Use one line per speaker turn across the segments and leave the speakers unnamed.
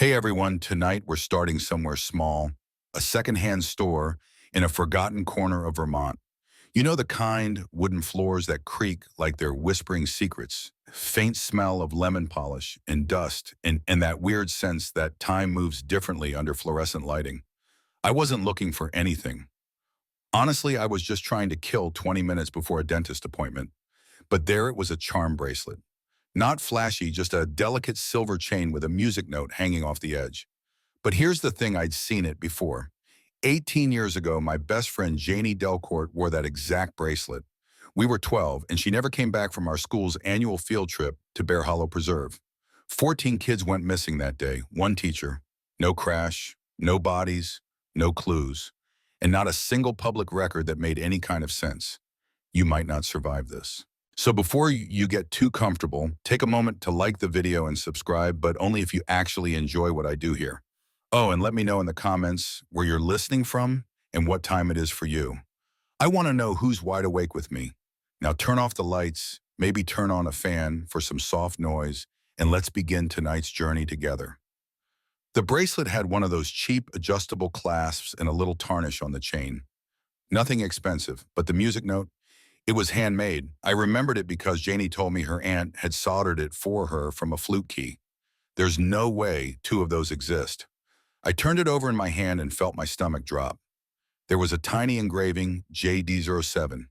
Hey everyone, tonight we're starting somewhere small, a secondhand store in a forgotten corner of Vermont. You know the kind, wooden floors that creak like they're whispering secrets, faint smell of lemon polish and dust, and that weird sense that time moves differently under fluorescent lighting. I wasn't looking for anything. Honestly, I was just trying to kill 20 minutes before a dentist appointment. But there it was, a charm bracelet. Not flashy, just a delicate silver chain with a music note hanging off the edge. But here's the thing, I'd seen it before. 18 years ago, my best friend Janie Delcourt wore that exact bracelet. We were 12, and she never came back from our school's annual field trip to Bear Hollow Preserve. 14 kids went missing that day, one teacher. No crash, no bodies, no clues, and not a single public record that made any kind of sense. You might not survive this. So before you get too comfortable, take a moment to like the video and subscribe, but only if you actually enjoy what I do here. Oh, and let me know in the comments where you're listening from and what time it is for you. I want to know who's wide awake with me. Now turn off the lights, maybe turn on a fan for some soft noise, and let's begin tonight's journey together. The bracelet had one of those cheap adjustable clasps and a little tarnish on the chain. Nothing expensive, but the music note, it was handmade. I remembered it because Janie told me her aunt had soldered it for her from a flute key. There's no way two of those exist. I turned it over in my hand and felt my stomach drop. There was a tiny engraving, JD07,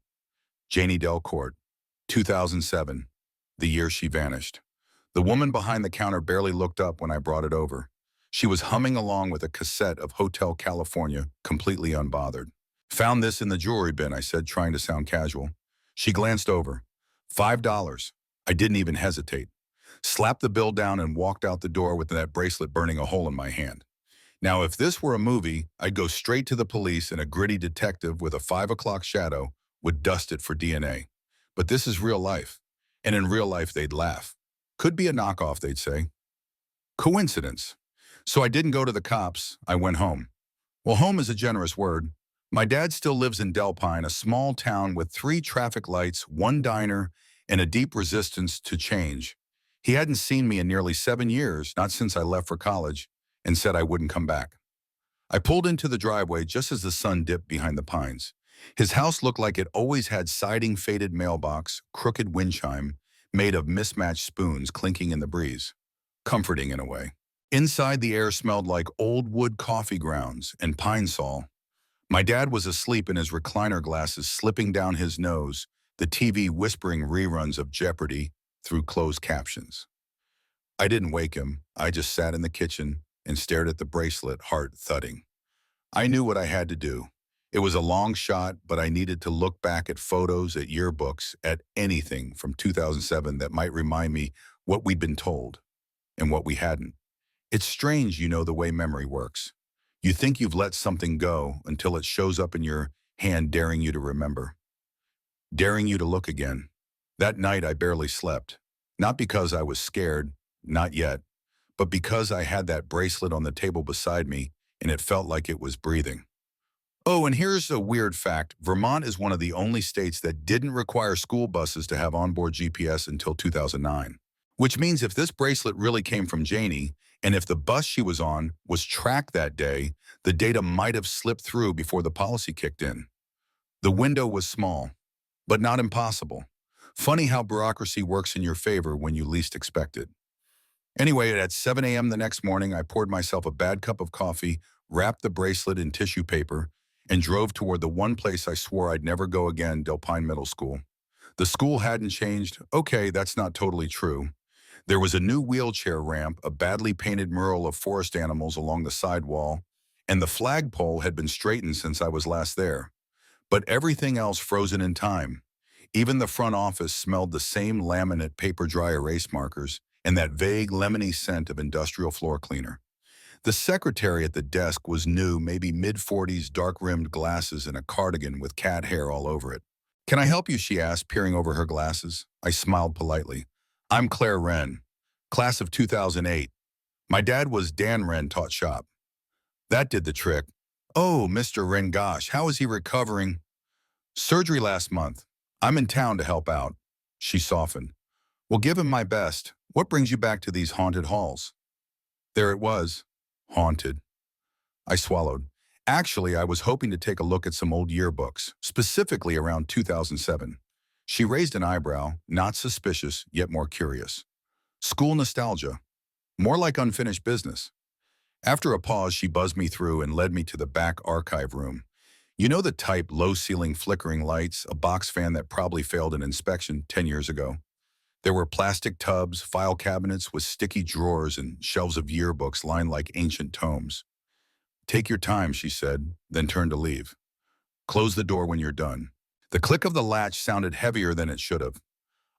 Janie Delcourt, 2007, the year she vanished. The woman behind the counter barely looked up when I brought it over. She was humming along with a cassette of Hotel California, completely unbothered. Found this in the jewelry bin, I said, trying to sound casual. She glanced over. $5. I didn't even hesitate. Slapped the bill down and walked out the door with that bracelet burning a hole in my hand. Now, if this were a movie, I'd go straight to the police and a gritty detective with a 5 o'clock shadow would dust it for DNA. But this is real life. And in real life, they'd laugh. Could be a knockoff, they'd say. Coincidence. So I didn't go to the cops. I went home. Well, home is a generous word. My dad still lives in Delpine, a small town with 3 traffic lights, 1 diner, and a deep resistance to change. He hadn't seen me in nearly 7 years, not since I left for college, and said I wouldn't come back. I pulled into the driveway just as the sun dipped behind the pines. His house looked like it always had siding faded mailbox, crooked wind chime, made of mismatched spoons clinking in the breeze. Comforting in a way. Inside, the air smelled like old wood coffee grounds and pine sol. My dad was asleep in his recliner glasses slipping down his nose, the TV whispering reruns of Jeopardy through closed captions. I didn't wake him. I just sat in the kitchen and stared at the bracelet, heart thudding. I knew what I had to do. It was a long shot, but I needed to look back at photos, at yearbooks, at anything from 2007 that might remind me what we'd been told and what we hadn't. It's strange, the way memory works. You think you've let something go until it shows up in your hand, daring you to remember, daring you to look again. That night I barely slept, not because I was scared, not yet, but because I had that bracelet on the table beside me and it felt like it was breathing. Oh, and here's a weird fact. Vermont is one of the only states that didn't require school buses to have onboard GPS until 2009. Which means if this bracelet really came from Janie, and if the bus she was on was tracked that day, the data might have slipped through before the policy kicked in. The window was small, but not impossible. Funny how bureaucracy works in your favor when you least expect it. Anyway, at 7 a.m. the next morning, I poured myself a bad cup of coffee, wrapped the bracelet in tissue paper, and drove toward the one place I swore I'd never go again, Delpine Middle School. The school hadn't changed. Okay, that's not totally true. There was a new wheelchair ramp, a badly painted mural of forest animals along the sidewall, and the flagpole had been straightened since I was last there. But everything else frozen in time. Even the front office smelled the same laminate paper dry erase markers and that vague lemony scent of industrial floor cleaner. The secretary at the desk was new, maybe mid-40s, dark-rimmed glasses and a cardigan with cat hair all over it. "Can I help you?" she asked, peering over her glasses. I smiled politely. "I'm Claire Wren, class of 2008. My dad was Dan Wren, taught shop." That did the trick. "Oh, Mr. Wren, gosh, how is he recovering?" "Surgery last month. I'm in town to help out." She softened. "Well, give him my best. What brings you back to these haunted halls?" There it was. Haunted. I swallowed. Actually, I was hoping to take a look at some old yearbooks, specifically around 2007. She raised an eyebrow, not suspicious, yet more curious. School nostalgia. More like unfinished business. After a pause, she buzzed me through and led me to the back archive room. You know the type, low-ceiling flickering lights, a box fan that probably failed an inspection 10 years ago. There were plastic tubs, file cabinets with sticky drawers and shelves of yearbooks lined like ancient tomes. Take your time, she said, then turned to leave. Close the door when you're done. The click of the latch sounded heavier than it should have.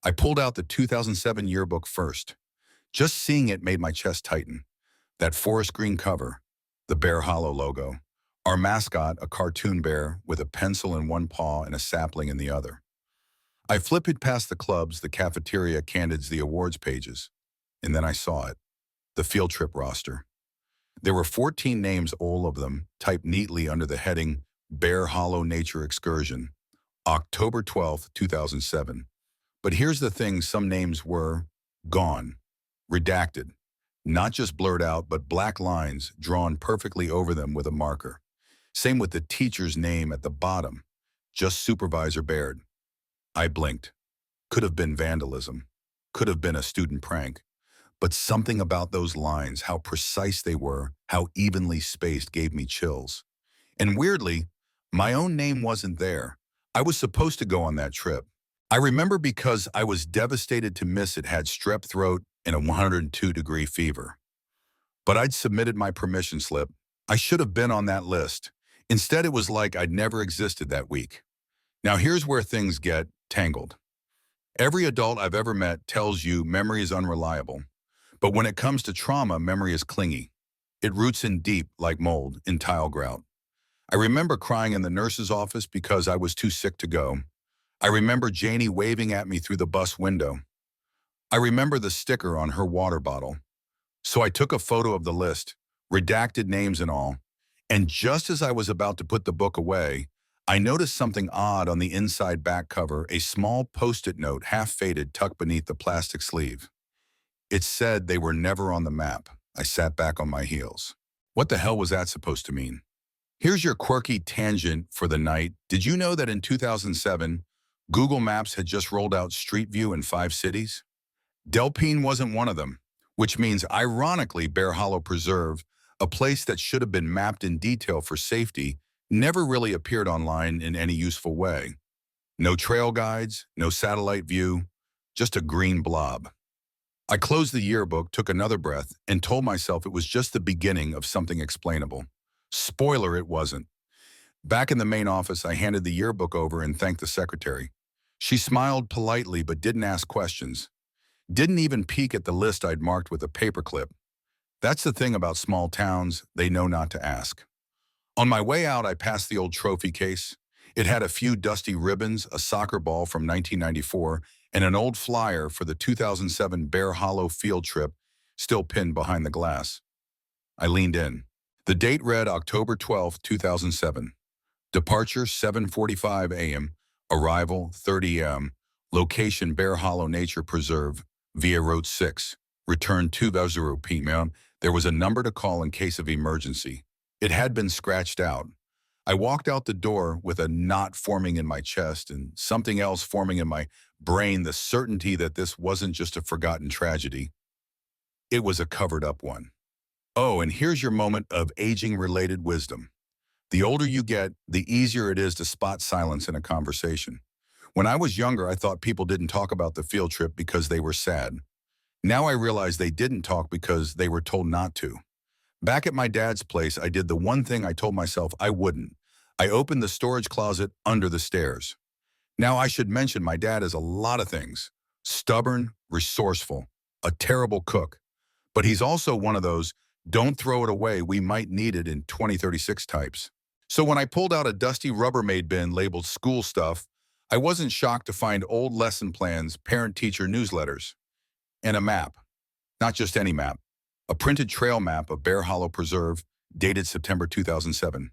I pulled out the 2007 yearbook first. Just seeing it made my chest tighten. That forest green cover, the Bear Hollow logo. Our mascot, a cartoon bear with a pencil in one paw and a sapling in the other. I flipped it past the clubs, the cafeteria, candids, the awards pages. And then I saw it. The field trip roster. There were 14 names, all of them, typed neatly under the heading Bear Hollow Nature Excursion, October 12th, 2007. But here's the thing, some names were gone, redacted. Not just blurred out, but black lines drawn perfectly over them with a marker. Same with the teacher's name at the bottom, just Supervisor Baird. I blinked. Could have been vandalism. Could have been a student prank. But something about those lines, how precise they were, how evenly spaced, gave me chills. And weirdly, my own name wasn't there. I was supposed to go on that trip. I remember because I was devastated to miss it, had strep throat and a 102-degree fever. But I'd submitted my permission slip. I should have been on that list. Instead, it was like I'd never existed that week. Now here's where things get tangled. Every adult I've ever met tells you memory is unreliable. But when it comes to trauma, memory is clingy. It roots in deep, like mold, in tile grout. I remember crying in the nurse's office because I was too sick to go. I remember Janie waving at me through the bus window. I remember the sticker on her water bottle. So I took a photo of the list, redacted names and all, and just as I was about to put the book away, I noticed something odd on the inside back cover, a small post-it note, half faded, tucked beneath the plastic sleeve. It said they were never on the map. I sat back on my heels. What the hell was that supposed to mean? Here's your quirky tangent for the night. Did you know that in 2007, Google Maps had just rolled out Street View in 5 cities? Delpine wasn't one of them, which means, ironically, Bear Hollow Preserve, a place that should have been mapped in detail for safety, never really appeared online in any useful way. No trail guides, no satellite view, just a green blob. I closed the yearbook, took another breath, and told myself it was just the beginning of something explainable. Spoiler, it wasn't. Back in the main office, I handed the yearbook over and thanked the secretary. She smiled politely but didn't ask questions. Didn't even peek at the list I'd marked with a paperclip. That's the thing about small towns, they know not to ask. On my way out, I passed the old trophy case. It had a few dusty ribbons, a soccer ball from 1994, and an old flyer for the 2007 Bear Hollow field trip still pinned behind the glass. I leaned in. The date read October 12, 2007. Departure 7:45 a.m. Arrival 30 a.m. Location Bear Hollow Nature Preserve via Route 6. Return 2:00 p.m. There was a number to call in case of emergency. It had been scratched out. I walked out the door with a knot forming in my chest and something else forming in my brain, the certainty that this wasn't just a forgotten tragedy. It was a covered-up one. Oh, and here's your moment of aging-related wisdom. The older you get, the easier it is to spot silence in a conversation. When I was younger, I thought people didn't talk about the field trip because they were sad. Now I realize they didn't talk because they were told not to. Back at my dad's place, I did the one thing I told myself I wouldn't. I opened the storage closet under the stairs. Now I should mention my dad is a lot of things. Stubborn, resourceful, a terrible cook. But he's also one of those, don't throw it away, we might need it in 2036 types. So when I pulled out a dusty Rubbermaid bin labeled school stuff, I wasn't shocked to find old lesson plans, parent-teacher newsletters, and a map. Not just any map. A printed trail map of Bear Hollow Preserve, dated September 2007.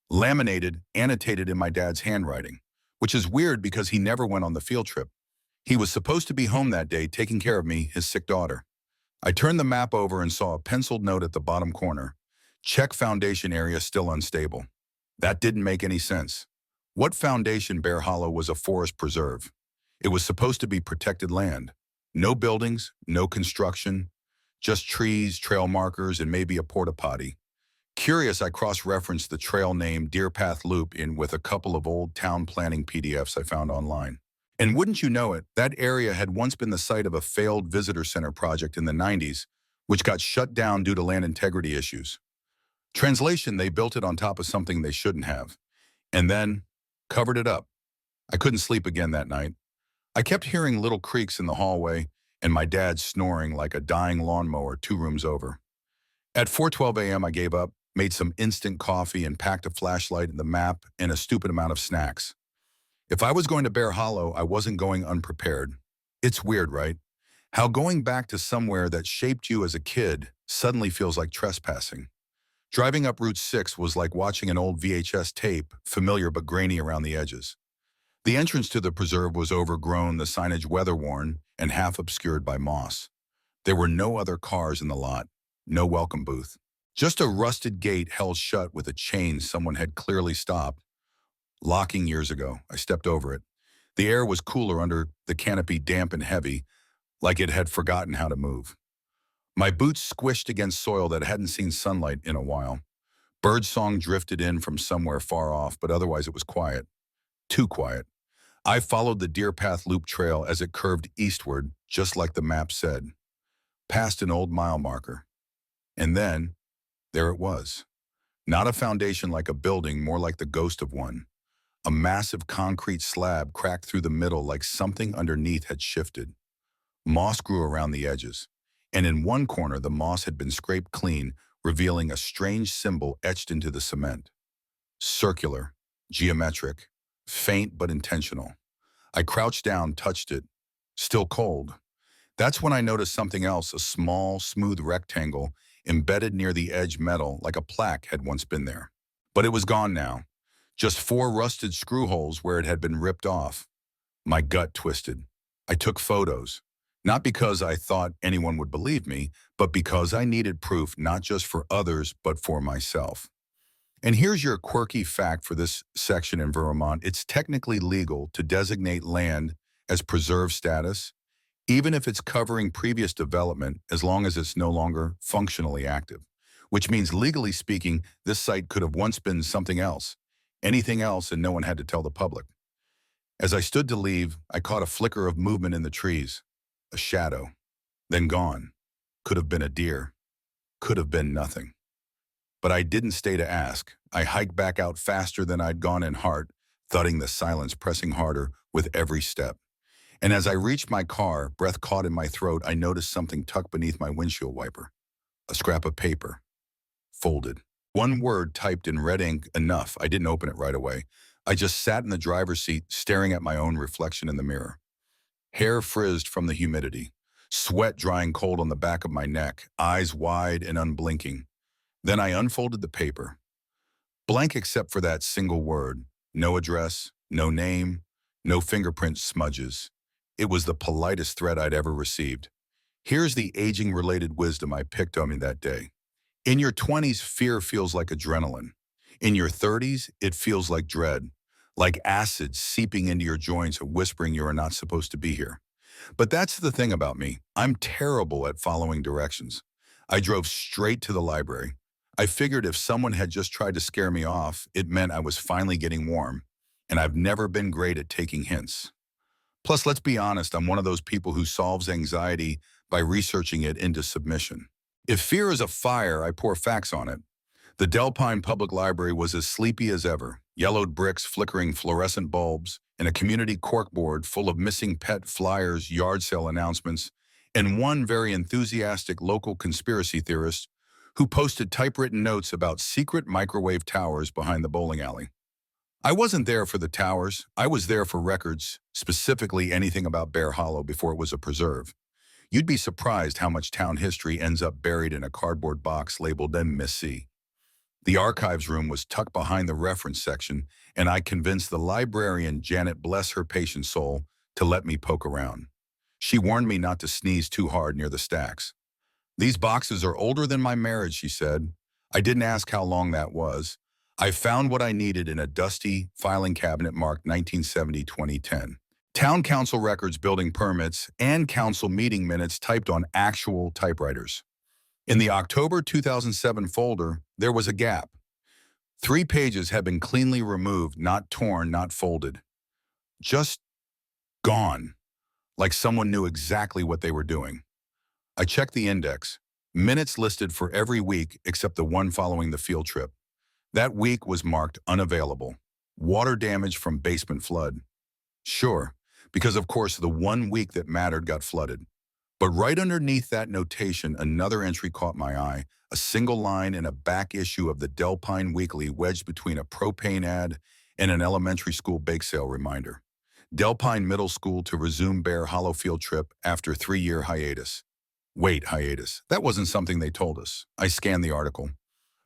Laminated, annotated in my dad's handwriting, which is weird because he never went on the field trip. He was supposed to be home that day taking care of me, his sick daughter. I turned the map over and saw a penciled note at the bottom corner. Check foundation area still unstable. That didn't make any sense. What foundation Bear Hollow was a forest preserve? It was supposed to be protected land. No buildings, no construction, just trees, trail markers, and maybe a porta potty. Curious, I cross-referenced the trail name Deer Path Loop in with a couple of old town planning PDFs I found online. And wouldn't you know it, that area had once been the site of a failed visitor center project in the 90s, which got shut down due to land integrity issues. Translation, they built it on top of something they shouldn't have, and then covered it up. I couldn't sleep again that night. I kept hearing little creaks in the hallway and my dad snoring like a dying lawnmower 2 rooms over. At 4:12 a.m., I gave up, made some instant coffee, and packed a flashlight and the map and a stupid amount of snacks. If I was going to Bear Hollow, I wasn't going unprepared. It's weird, right? How going back to somewhere that shaped you as a kid suddenly feels like trespassing. Driving up Route 6 was like watching an old VHS tape, familiar but grainy around the edges. The entrance to the preserve was overgrown, the signage weather-worn, and half obscured by moss. There were no other cars in the lot, no welcome booth. Just a rusted gate held shut with a chain someone had clearly stopped. Locking years ago, I stepped over it. The air was cooler under the canopy, damp and heavy, like it had forgotten how to move. My boots squished against soil that hadn't seen sunlight in a while. Birdsong drifted in from somewhere far off, but otherwise it was quiet. Too quiet. I followed the Deer Path Loop trail as it curved eastward, just like the map said, past an old mile marker. And then, there it was. Not a foundation like a building, more like the ghost of one. A massive concrete slab cracked through the middle like something underneath had shifted. Moss grew around the edges, and in one corner the moss had been scraped clean, revealing a strange symbol etched into the cement. Circular, geometric, faint but intentional. I crouched down, touched it. Still cold. That's when I noticed something else, a small, smooth rectangle embedded near the edge metal like a plaque had once been there. But it was gone now. Just 4 rusted screw holes where it had been ripped off. My gut twisted. I took photos. Not because I thought anyone would believe me, but because I needed proof not just for others, but for myself. And here's your quirky fact for this section in Vermont. It's technically legal to designate land as preserve status, even if it's covering previous development, as long as it's no longer functionally active. Which means, legally speaking, this site could have once been something else, anything else, and no one had to tell the public. As I stood to leave, I caught a flicker of movement in the trees. A shadow. Then gone. Could have been a deer. Could have been nothing. But I didn't stay to ask. I hiked back out faster than I'd gone in heart, thudding the silence pressing harder with every step. And as I reached my car, breath caught in my throat, I noticed something tucked beneath my windshield wiper. A scrap of paper. Folded. One word typed in red ink, enough. I didn't open it right away. I just sat in the driver's seat, staring at my own reflection in the mirror. Hair frizzed from the humidity. Sweat drying cold on the back of my neck, eyes wide and unblinking. Then I unfolded the paper. Blank except for that single word. No address, no name, no fingerprint smudges. It was the politest threat I'd ever received. Here's the aging-related wisdom I picked on me that day. In your 20s, fear feels like adrenaline. In your 30s, it feels like dread, like acid seeping into your joints and whispering you are not supposed to be here. But that's the thing about me. I'm terrible at following directions. I drove straight to the library. I figured if someone had just tried to scare me off, it meant I was finally getting warm, and I've never been great at taking hints. Plus, let's be honest, I'm one of those people who solves anxiety by researching it into submission. If fear is a fire, I pour facts on it. The Delpine Public Library was as sleepy as ever, yellowed bricks flickering fluorescent bulbs, and a community corkboard full of missing pet flyers, yard sale announcements, and one very enthusiastic local conspiracy theorist who posted typewritten notes about secret microwave towers behind the bowling alley. I wasn't there for the towers. I was there for records, specifically anything about Bear Hollow before it was a preserve. You'd be surprised how much town history ends up buried in a cardboard box labeled MSC. The archives room was tucked behind the reference section, and I convinced the librarian, Janet, bless her patient soul, to let me poke around. She warned me not to sneeze too hard near the stacks. These boxes are older than my marriage, she said. I didn't ask how long that was. I found what I needed in a dusty filing cabinet marked 1970-2010. Town council records, building permits, and council meeting minutes typed on actual typewriters. In the October 2007 folder, there was a gap. 3 pages had been cleanly removed, not torn, not folded. Just gone, like someone knew exactly what they were doing. I checked the index. Minutes listed for every week except the one following the field trip. That week was marked unavailable. Water damage from basement flood. Sure, because of course the one week that mattered got flooded. But right underneath that notation, another entry caught my eye, a single line in a back issue of the Delpine Weekly wedged between a propane ad and an elementary school bake sale reminder. Delpine Middle School to resume Bear Hollow field trip after 3-year hiatus. Wait, hiatus. That wasn't something they told us. I scanned the article.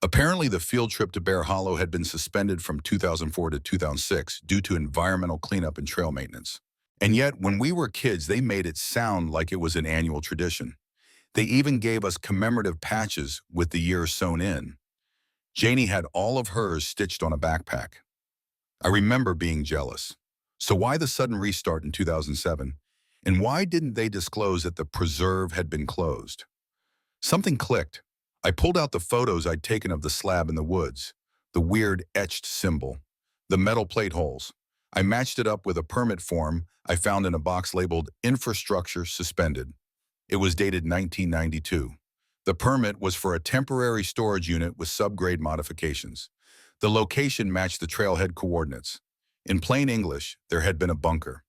Apparently, the field trip to Bear Hollow had been suspended from 2004 to 2006 due to environmental cleanup and trail maintenance. And yet, when we were kids, they made it sound like it was an annual tradition. They even gave us commemorative patches with the year sewn in. Janie had all of hers stitched on a backpack. I remember being jealous. So why the sudden restart in 2007? And why didn't they disclose that the preserve had been closed? Something clicked. I pulled out the photos I'd taken of the slab in the woods, the weird etched symbol, the metal plate holes. I matched it up with a permit form I found in a box labeled Infrastructure Suspended. It was dated 1992. The permit was for a temporary storage unit with subgrade modifications. The location matched the trailhead coordinates. In plain English, there had been a bunker.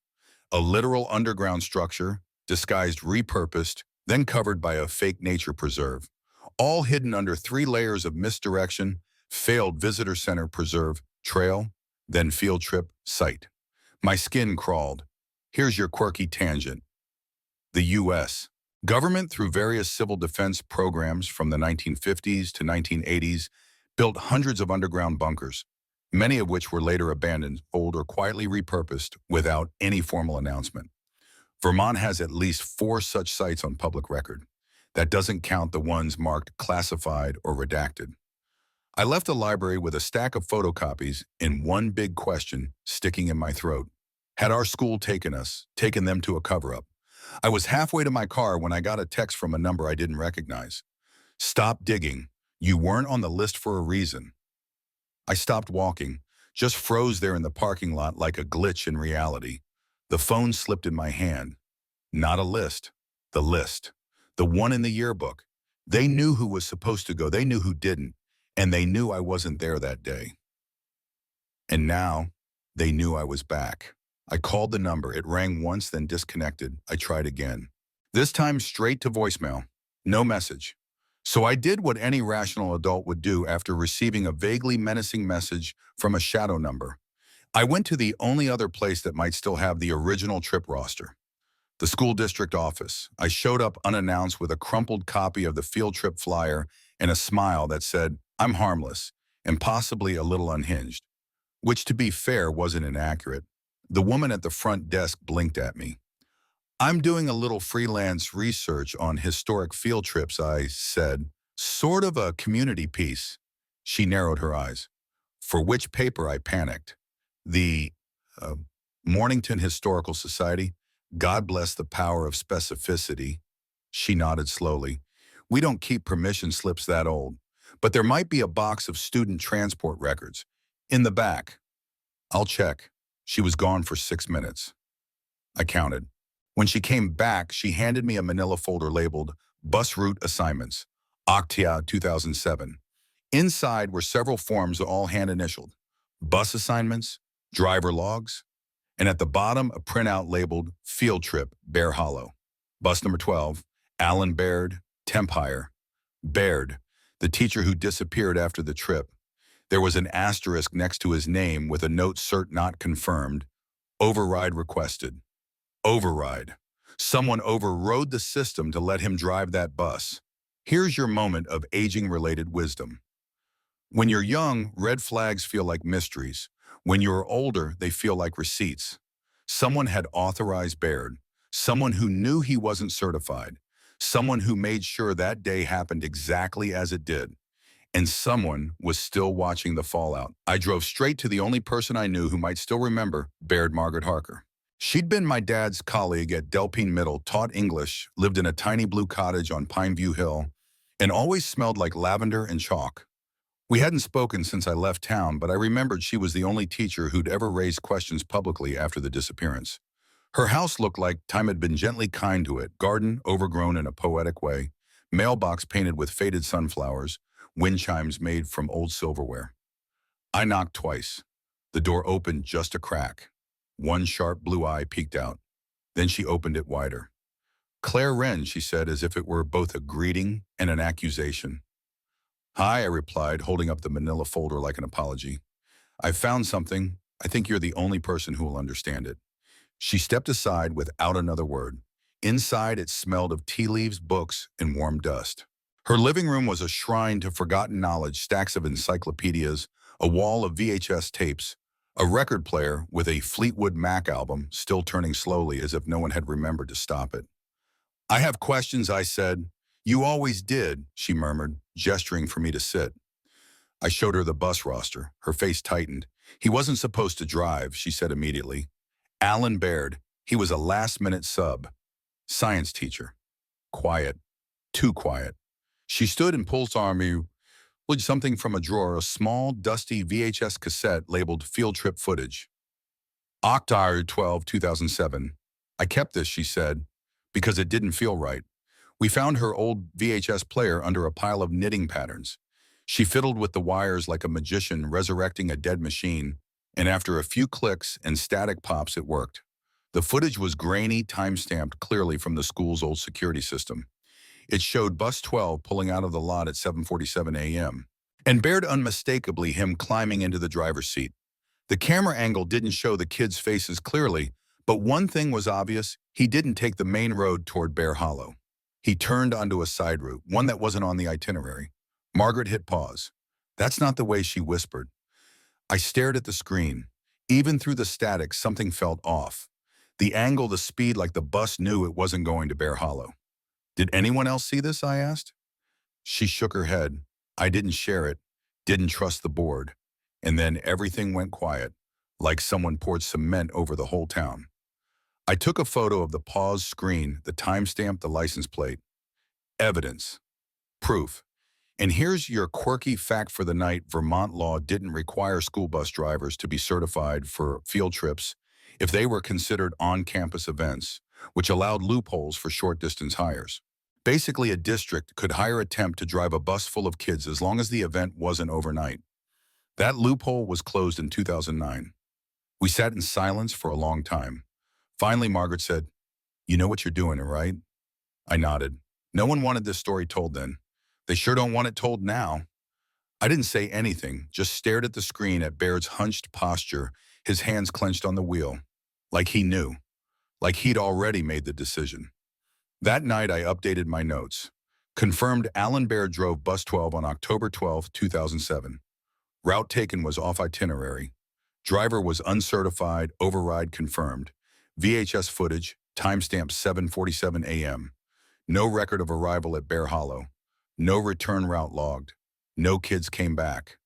A literal underground structure, disguised, repurposed, then covered by a fake nature preserve. All hidden under 3 layers of misdirection, failed visitor center preserve, trail, then field trip, site. My skin crawled. Here's your quirky tangent. The U.S. government, through various civil defense programs from the 1950s to 1980s, built hundreds of underground bunkers, many of which were later abandoned, old, or quietly repurposed without any formal announcement. Vermont has at least 4 such sites on public record. That doesn't count the ones marked classified or redacted. I left the library with a stack of photocopies and one big question sticking in my throat. Had our school taken them to a cover-up? I was halfway to my car when I got a text from a number I didn't recognize. Stop digging. You weren't on the list for a reason. I stopped walking, just froze there in the parking lot like a glitch in reality. The phone slipped in my hand. Not a list. The list. The one in the yearbook. They knew who was supposed to go. They knew who didn't. And they knew I wasn't there that day. And now, they knew I was back. I called the number. It rang once, then disconnected. I tried again. This time straight to voicemail. No message. So I did what any rational adult would do after receiving a vaguely menacing message from a shadow number. I went to the only other place that might still have the original trip roster. The school district office. I showed up unannounced with a crumpled copy of the field trip flyer and a smile that said, "I'm harmless," and possibly a little unhinged. Which, to be fair, wasn't inaccurate. The woman at the front desk blinked at me. "I'm doing a little freelance research on historic field trips," I said. "Sort of a community piece." She narrowed her eyes. "For which paper?" I panicked. "The Mornington Historical Society." God bless the power of specificity. She nodded slowly. "We don't keep permission slips that old. But there might be a box of student transport records. In the back." "I'll check." She was gone for 6 minutes. I counted. When she came back, she handed me a manila folder labeled Bus Route Assignments, Octia 2007. Inside were several forms all hand-initialed. Bus assignments, driver logs, and at the bottom a printout labeled Field Trip, Bear Hollow. Bus number 12, Alan Baird, Temp Hire. Baird, the teacher who disappeared after the trip. There was an asterisk next to his name with a note cert not confirmed. Override requested. Override. Someone overrode the system to let him drive that bus. Here's your moment of aging-related wisdom. When you're young, red flags feel like mysteries. When you're older, they feel like receipts. Someone had authorized Baird. Someone who knew he wasn't certified. Someone who made sure that day happened exactly as it did. And someone was still watching the fallout. I drove straight to the only person I knew who might still remember, Baird Margaret Harker. She'd been my dad's colleague at Delpine Middle, taught English, lived in a tiny blue cottage on Pineview Hill, and always smelled like lavender and chalk. We hadn't spoken since I left town, but I remembered she was the only teacher who'd ever raised questions publicly after the disappearance. Her house looked like time had been gently kind to it, garden overgrown in a poetic way, mailbox painted with faded sunflowers, wind chimes made from old silverware. I knocked twice. The door opened just a crack. One sharp blue eye peeked out. Then she opened it wider. "Claire Wren," she said, as if it were both a greeting and an accusation. "Hi," I replied, holding up the manila folder like an apology. "I've found something. I think you're the only person who will understand it." She stepped aside without another word. Inside, it smelled of tea leaves, books, and warm dust. Her living room was a shrine to forgotten knowledge, stacks of encyclopedias, a wall of VHS tapes, a record player with a Fleetwood Mac album still turning slowly as if no one had remembered to stop it. "I have questions," I said. "You always did," she murmured, gesturing for me to sit. I showed her the bus roster. Her face tightened. "He wasn't supposed to drive," she said immediately. "Alan Baird. He was a last-minute sub. Science teacher. Quiet. Too quiet." She stood and pulled on me with something from a drawer, a small, dusty VHS cassette labeled Field Trip Footage. "October 12, 2007. I kept this," she said, "because it didn't feel right." We found her old VHS player under a pile of knitting patterns. She fiddled with the wires like a magician resurrecting a dead machine, and after a few clicks and static pops, it worked. The footage was grainy, time-stamped clearly from the school's old security system. It showed Bus 12 pulling out of the lot at 7:47 a.m. and Baird unmistakably him climbing into the driver's seat. The camera angle didn't show the kids' faces clearly, but one thing was obvious: he didn't take the main road toward Bear Hollow. He turned onto a side route, one that wasn't on the itinerary. Margaret hit pause. "That's not the way," she whispered. I stared at the screen. Even through the static, something felt off. The angle, the speed, like the bus knew it wasn't going to Bear Hollow. "Did anyone else see this?" I asked. She shook her head. I didn't share it, didn't trust the board. And then everything went quiet, like someone poured cement over the whole town. I took a photo of the paused screen, the timestamp, the license plate. Evidence. Proof. And here's your quirky fact for the night: Vermont law didn't require school bus drivers to be certified for field trips if they were considered on-campus events, which allowed loopholes for short-distance hires. Basically, a district could hire a temp to drive a bus full of kids as long as the event wasn't overnight. That loophole was closed in 2009. We sat in silence for a long time. Finally, Margaret said, "You know what you're doing, right?" I nodded. No one wanted this story told then. They sure don't want it told now. I didn't say anything, just stared at the screen, at Baird's hunched posture, his hands clenched on the wheel. Like he knew. Like he'd already made the decision. That night, I updated my notes. Confirmed Alan Baird drove Bus 12 on October 12, 2007. Route taken was off itinerary. Driver was uncertified, override confirmed. VHS footage, timestamp 7:47 a.m. No record of arrival at Bear Hollow. No return route logged. No kids came back.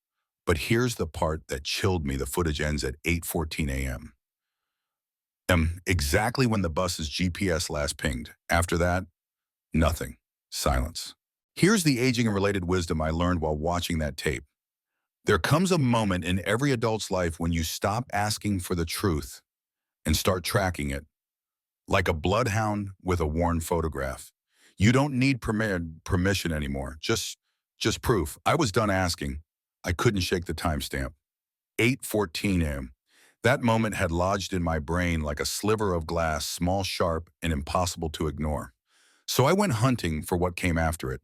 But here's the part that chilled me: the footage ends at 8:14 a.m. Exactly when the bus's GPS last pinged. After that, nothing. Silence. Here's the aging and related wisdom I learned while watching that tape. There comes a moment in every adult's life when you stop asking for the truth and start tracking it. Like a bloodhound with a worn photograph. You don't need permission anymore. Just proof. I was done asking. I couldn't shake the timestamp. 8:14 a.m. That moment had lodged in my brain like a sliver of glass, small, sharp, and impossible to ignore. So I went hunting for what came after it.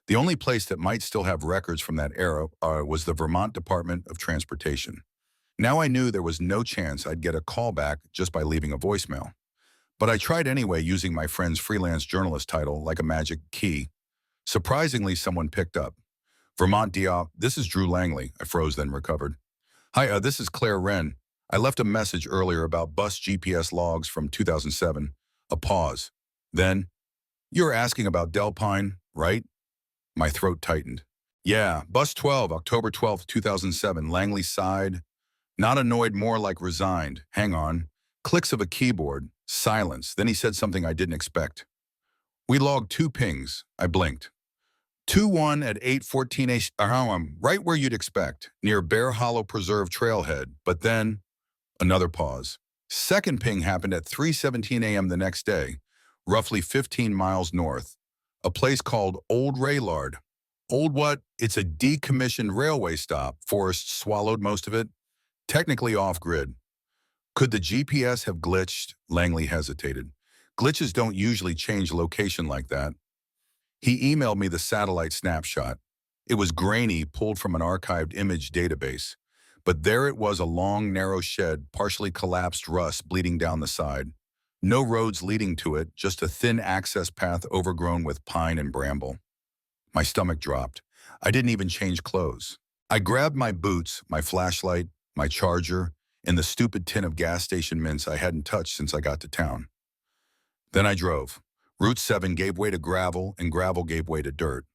The only place that might still have records from that era was the Vermont Department of Transportation. Now I knew there was no chance I'd get a call back just by leaving a voicemail. But I tried anyway, using my friend's freelance journalist title like a magic key. Surprisingly, someone picked up. "Vermont DA, this is Drew Langley." I froze, then recovered. "Hi, this is Claire Wren. I left a message earlier about bus GPS logs from 2007. A pause. Then, You're asking about Delpine, right? My throat tightened. Yeah, bus 12, October 12th, 2007, Langley sighed. Not annoyed, more like resigned. Hang on. Clicks of a keyboard. Silence. Then he said something I didn't expect. We logged 2 pings. I blinked. 2-1 at 8:14 a.m. Right where you'd expect, near Bear Hollow Preserve Trailhead. But then, another pause. Second ping happened at 3:17 a.m. the next day, roughly 15 miles north. A place called Old Raylard. Old what? It's a decommissioned railway stop. Forest swallowed most of it. Technically off-grid. Could the GPS have glitched? Langley hesitated. Glitches don't usually change location like that. He emailed me the satellite snapshot. It was grainy, pulled from an archived image database. But there it was, a long, narrow shed, partially collapsed rust bleeding down the side. No roads leading to it, just a thin access path overgrown with pine and bramble. My stomach dropped. I didn't even change clothes. I grabbed my boots, my flashlight, my charger, and the stupid tin of gas station mints I hadn't touched since I got to town. Then I drove. Route 7 gave way to gravel, and gravel gave way to dirt.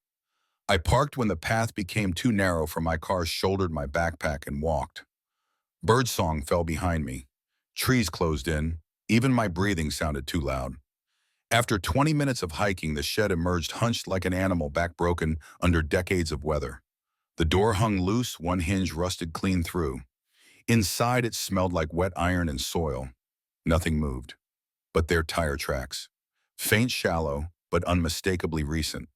I parked when the path became too narrow for my car, shouldered my backpack, and walked. Birdsong fell behind me. Trees closed in. Even my breathing sounded too loud. After 20 minutes of hiking, the shed emerged hunched like an animal back broken under decades of weather. The door hung loose, one hinge rusted clean through. Inside, it smelled like wet iron and soil. Nothing moved. But their tire tracks. Faint, shallow, but unmistakably recent.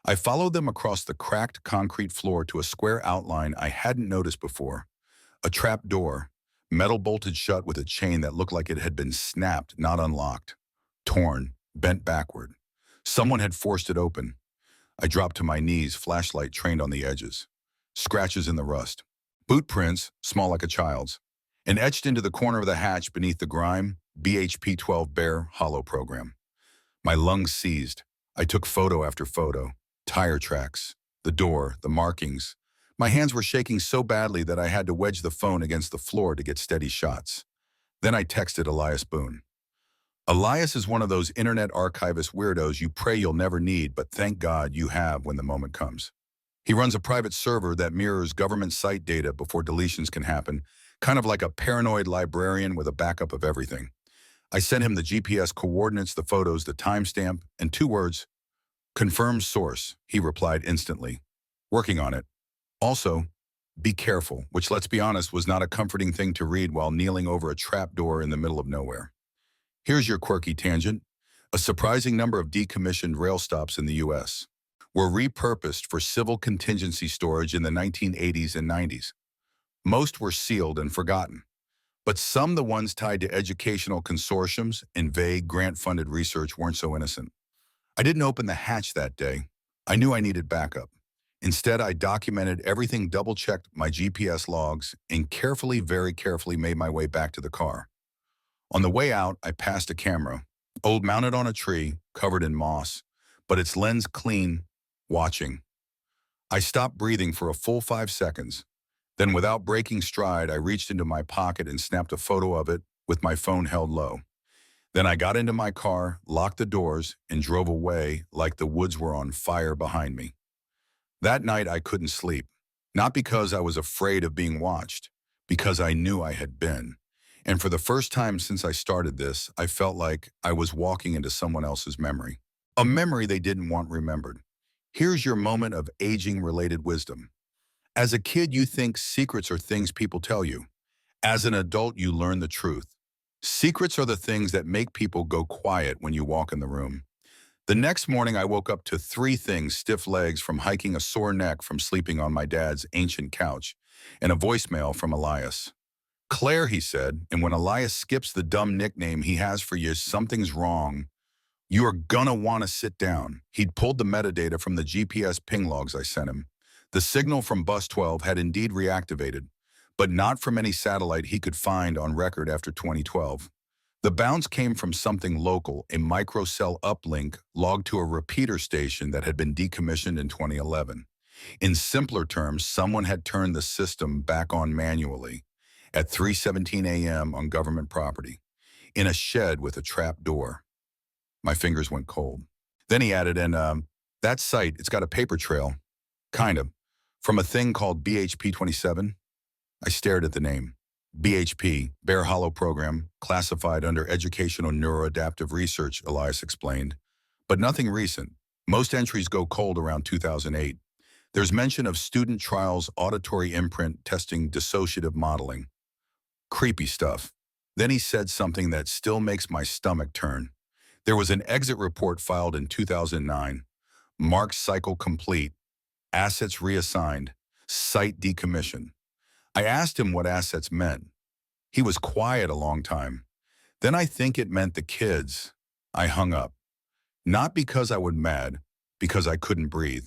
I followed them across the cracked concrete floor to a square outline I hadn't noticed before. A trap door, metal bolted shut with a chain that looked like it had been snapped, not unlocked. Torn, bent backward. Someone had forced it open. I dropped to my knees, flashlight trained on the edges. Scratches in the rust. Boot prints, small like a child's. And etched into the corner of the hatch beneath the grime, BHP-12 Bear Hollow program. My lungs seized. I took photo after photo. Tire tracks, the door, the markings. My hands were shaking so badly that I had to wedge the phone against the floor to get steady shots. Then I texted Elias Boone. Elias is one of those internet archivist weirdos you pray you'll never need, but thank God you have when the moment comes. He runs a private server that mirrors government site data before deletions can happen, kind of like a paranoid librarian with a backup of everything. I sent him the GPS coordinates, the photos, the timestamp, and 2 words, "Confirm source," he replied instantly. "Working on it. Also, be careful," which, let's be honest, was not a comforting thing to read while kneeling over a trap door in the middle of nowhere. Here's your quirky tangent. A surprising number of decommissioned rail stops in the U.S. were repurposed for civil contingency storage in the 1980s and 90s. Most were sealed and forgotten. But some, the ones tied to educational consortiums and vague grant-funded research, weren't so innocent. I didn't open the hatch that day. I knew I needed backup. Instead, I documented everything, double-checked my GPS logs, and carefully, very carefully made my way back to the car. On the way out, I passed a camera, old, mounted on a tree, covered in moss, but its lens clean, watching. I stopped breathing for a full 5 seconds. Then, without breaking stride, I reached into my pocket and snapped a photo of it with my phone held low. Then I got into my car, locked the doors, and drove away like the woods were on fire behind me. That night, I couldn't sleep. Not because I was afraid of being watched, because I knew I had been. And for the first time since I started this, I felt like I was walking into someone else's memory. A memory they didn't want remembered. Here's your moment of aging-related wisdom. As a kid, you think secrets are things people tell you. As an adult, you learn the truth. Secrets are the things that make people go quiet when you walk in the room. The next morning, I woke up to 3 things: stiff legs from hiking, a sore neck from sleeping on my dad's ancient couch, and a voicemail from Elias. "Claire," he said, "and when Elias skips the dumb nickname he has for you, something's wrong. You are gonna want to sit down." He'd pulled the metadata from the GPS ping logs I sent him. The signal from Bus 12 had indeed reactivated, but not from any satellite he could find on record after 2012. The bounce came from something local, a microcell uplink logged to a repeater station that had been decommissioned in 2011. In simpler terms, someone had turned the system back on manually at 3:17 a.m. on government property, in a shed with a trap door. My fingers went cold. Then he added, and that site, it's got a paper trail, kind of, from a thing called BHP-27. I stared at the name. BHP, Bear Hollow Program, classified under Educational Neuroadaptive Research, Elias explained. But nothing recent. Most entries go cold around 2008. There's mention of student trials, auditory imprint testing, dissociative modeling. Creepy stuff. Then he said something that still makes my stomach turn. There was an exit report filed in 2009. Marked cycle complete. Assets reassigned. Site decommissioned. I asked him what assets meant. He was quiet a long time. Then I think it meant the kids. I hung up. Not because I was mad, because I couldn't breathe.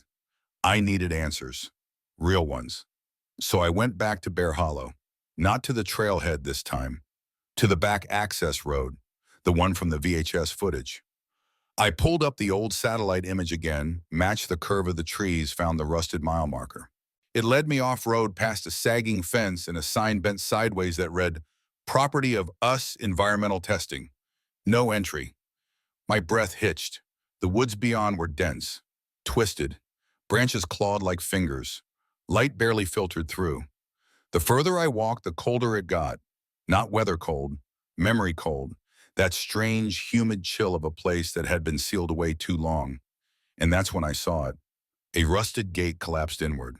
I needed answers. Real ones. So I went back to Bear Hollow. Not to the trailhead this time. To the back access road. The one from the VHS footage. I pulled up the old satellite image again, matched the curve of the trees, found the rusted mile marker. It led me off-road past a sagging fence and a sign bent sideways that read, "Property of US Environmental Testing. No entry." My breath hitched. The woods beyond were dense, twisted. Branches clawed like fingers. Light barely filtered through. The further I walked, the colder it got. Not weather cold, memory cold. That strange, humid chill of a place that had been sealed away too long. And that's when I saw it. A rusted gate collapsed inward.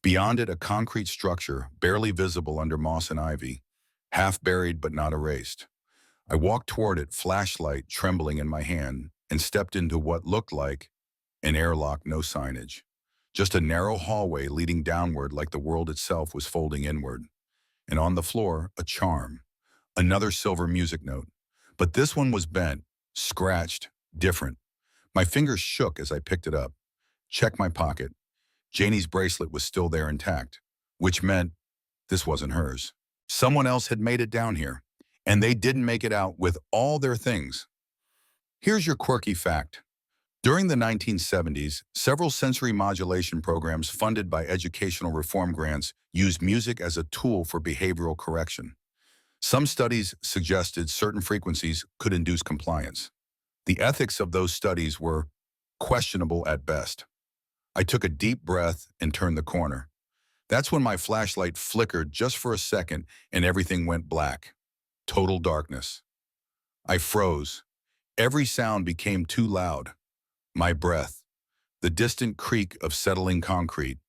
Beyond it, a concrete structure, barely visible under moss and ivy, half buried but not erased. I walked toward it, flashlight trembling in my hand, and stepped into what looked like an airlock, no signage. Just a narrow hallway leading downward like the world itself was folding inward. And on the floor, a charm. Another silver music note. But this one was bent, scratched, different. My fingers shook as I picked it up. Checked my pocket. Janie's bracelet was still there intact, which meant this wasn't hers. Someone else had made it down here, and they didn't make it out with all their things. Here's your quirky fact. During the 1970s, several sensory modulation programs funded by educational reform grants used music as a tool for behavioral correction. Some studies suggested certain frequencies could induce compliance. The ethics of those studies were questionable at best. I took a deep breath and turned the corner. That's when my flashlight flickered just for a second and everything went black. Total darkness. I froze. Every sound became too loud. My breath, the distant creak of settling concrete,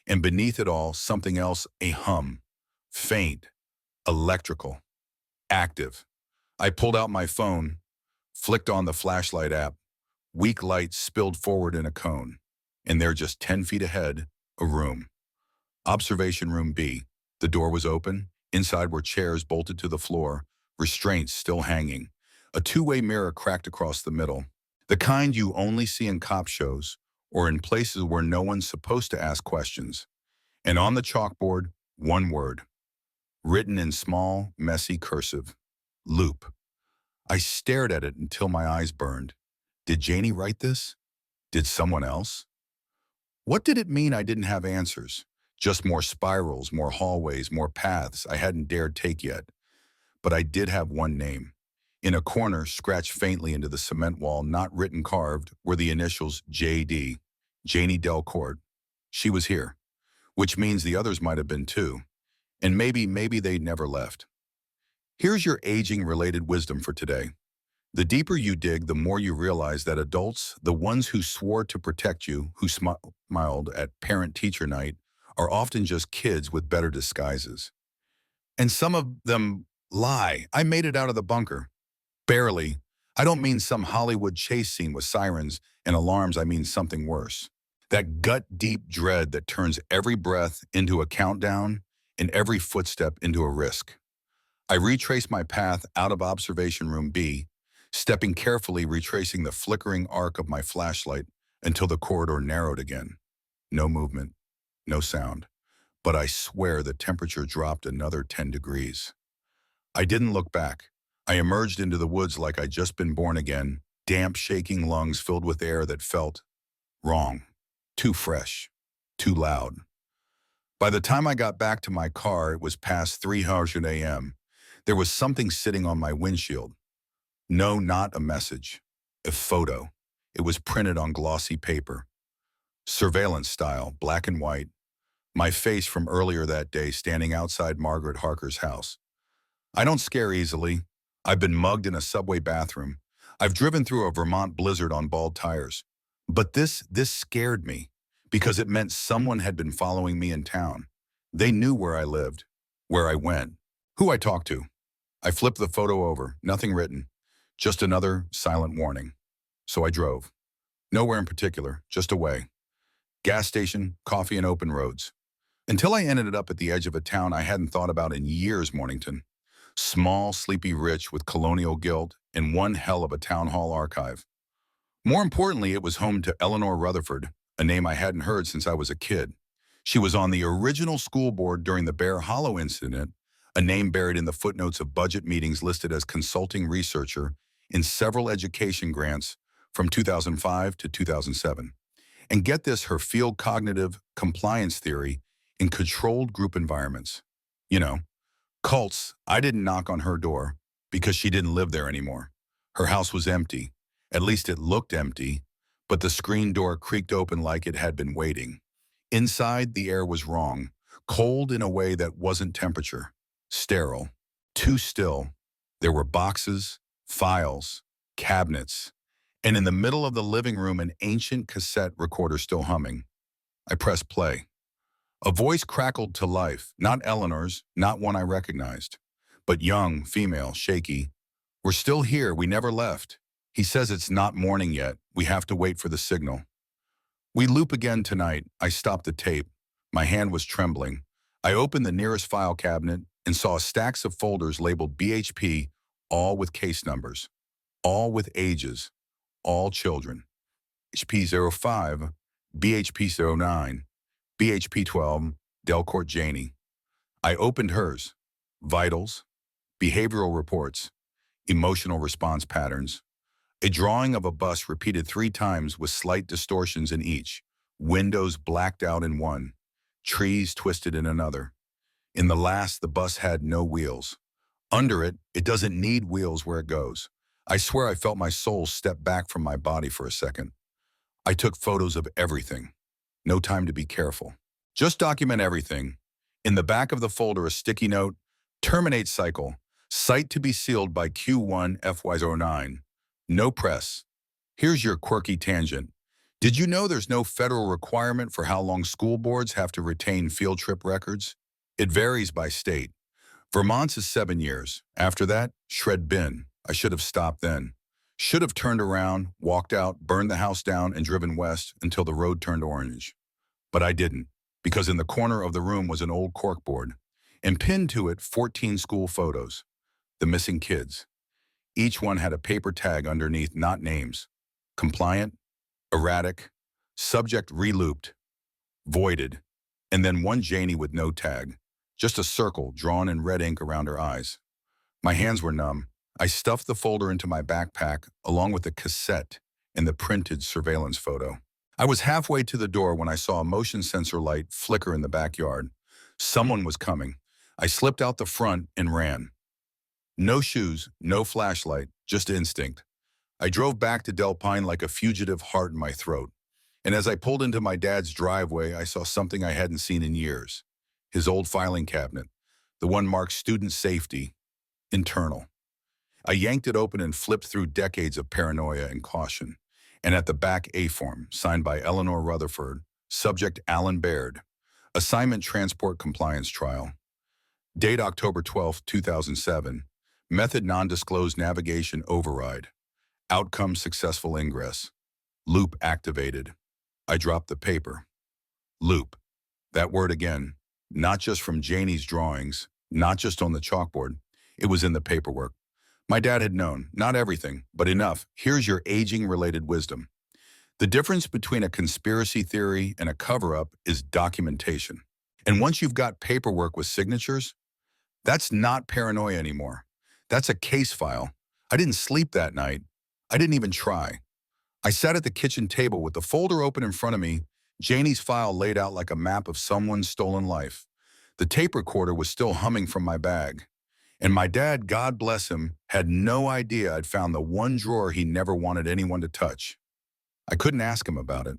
and beneath it all, something else, a hum. Faint, electrical, active. I pulled out my phone, flicked on the flashlight app. Weak light spilled forward in a cone. And there, just 10 feet ahead, a room. Observation room B. The door was open. Inside were chairs bolted to the floor, restraints still hanging. A two-way mirror cracked across the middle. The kind you only see in cop shows or in places where no one's supposed to ask questions. And on the chalkboard, one word, written in small, messy cursive, loop. I stared at it until my eyes burned. Did Janie write this? Did someone else? What did it mean I didn't have answers? Just more spirals, more hallways, more paths I hadn't dared take yet. But I did have one name. In a corner, scratched faintly into the cement wall, not written carved, were the initials J.D., Janie Delcourt. She was here, which means the others might have been too. And maybe they'd never left. Here's your aging-related wisdom for today. The deeper you dig, the more you realize that adults, the ones who swore to protect you, who smiled at parent-teacher night, are often just kids with better disguises. And some of them lie. I made it out of the bunker. Barely. I don't mean some Hollywood chase scene with sirens and alarms. I mean something worse. That gut-deep dread that turns every breath into a countdown and every footstep into a risk. I retraced my path out of observation room B, stepping carefully, retracing the flickering arc of my flashlight until the corridor narrowed again. No movement, no sound. But I swear the temperature dropped another 10 degrees. I didn't look back. I emerged into the woods like I'd just been born again, damp, shaking lungs filled with air that felt wrong, too fresh, too loud. By the time I got back to my car, it was past 3:00 a.m. There was something sitting on my windshield. No, not a message. A photo. It was printed on glossy paper. Surveillance style, black and white. My face from earlier that day standing outside Margaret Harker's house. I don't scare easily. I've been mugged in a subway bathroom. I've driven through a Vermont blizzard on bald tires. But this scared me because it meant someone had been following me in town. They knew where I lived, where I went, who I talked to. I flipped the photo over, nothing written, just another silent warning. So I drove. Nowhere in particular, just away. Gas station, coffee, and open roads. Until I ended up at the edge of a town I hadn't thought about in years, Mornington. Small, sleepy rich with colonial guilt and one hell of a town hall archive. More importantly, it was home to Eleanor Rutherford, a name I hadn't heard since I was a kid. She was on the original school board during the Bear Hollow incident, a name buried in the footnotes of budget meetings listed as consulting researcher in several education grants from 2005 to 2007. And get this, her field cognitive compliance theory in controlled group environments. You know, cults. I didn't knock on her door because she didn't live there anymore. Her house was empty. At least it looked empty, but the screen door creaked open like it had been waiting. Inside, the air was wrong, cold in a way that wasn't temperature, sterile, too still. There were boxes, files, cabinets, and in the middle of the living room, an ancient cassette recorder still humming. I pressed play. A voice crackled to life, not Eleanor's, not one I recognized, but young, female, shaky. "We're still here, we never left. He says it's not morning yet, we have to wait for the signal." We loop again tonight. I stopped the tape. My hand was trembling. I opened the nearest file cabinet and saw stacks of folders labeled BHP, all with case numbers, all with ages, all children. BHP 05, BHP 09, BHP 12, Delcourt Janey. I opened hers. Vitals, behavioral reports, emotional response patterns. A drawing of a bus repeated 3 times with slight distortions in each. Windows blacked out in one. Trees twisted in another. In the last, the bus had no wheels. Under it, it doesn't need wheels where it goes. I swear I felt my soul step back from my body for a second. I took photos of everything. No time to be careful. Just document everything. In the back of the folder, a sticky note, terminate cycle, site to be sealed by Q1 FY09. No press. Here's your quirky tangent. Did you know there's no federal requirement for how long school boards have to retain field trip records? It varies by state. Vermont's is 7 years. After that, shred bin. I should have stopped then. Should have turned around, walked out, burned the house down, and driven west until the road turned orange. But I didn't, because in the corner of the room was an old corkboard, and pinned to it 14 school photos. The missing kids. Each one had a paper tag underneath, not names. Compliant, erratic, subject relooped, voided, and then one Janey with no tag, just a circle drawn in red ink around her eyes. My hands were numb. I stuffed the folder into my backpack along with the cassette and the printed surveillance photo. I was halfway to the door when I saw a motion sensor light flicker in the backyard. Someone was coming. I slipped out the front and ran. No shoes, no flashlight, just instinct. I drove back to Del Pine like a fugitive, heart in my throat. And as I pulled into my dad's driveway, I saw something I hadn't seen in years. His old filing cabinet, the one marked student safety, internal. I yanked it open and flipped through decades of paranoia and caution. And at the back, A form, signed by Eleanor Rutherford, subject Alan Baird, assignment transport compliance trial. Date October 12, 2007. Method non-disclosed navigation override. Outcome successful ingress. Loop activated. I dropped the paper. Loop. That word again, not just from Janey's drawings, not just on the chalkboard. It was in the paperwork. My dad had known, not everything, but enough. Here's your aging-related wisdom. The difference between a conspiracy theory and a cover-up is documentation. And once you've got paperwork with signatures, that's not paranoia anymore. That's a case file. I didn't sleep that night. I didn't even try. I sat at the kitchen table with the folder open in front of me, Janey's file laid out like a map of someone's stolen life. The tape recorder was still humming from my bag. And my dad, God bless him, had no idea I'd found the one drawer he never wanted anyone to touch. I couldn't ask him about it.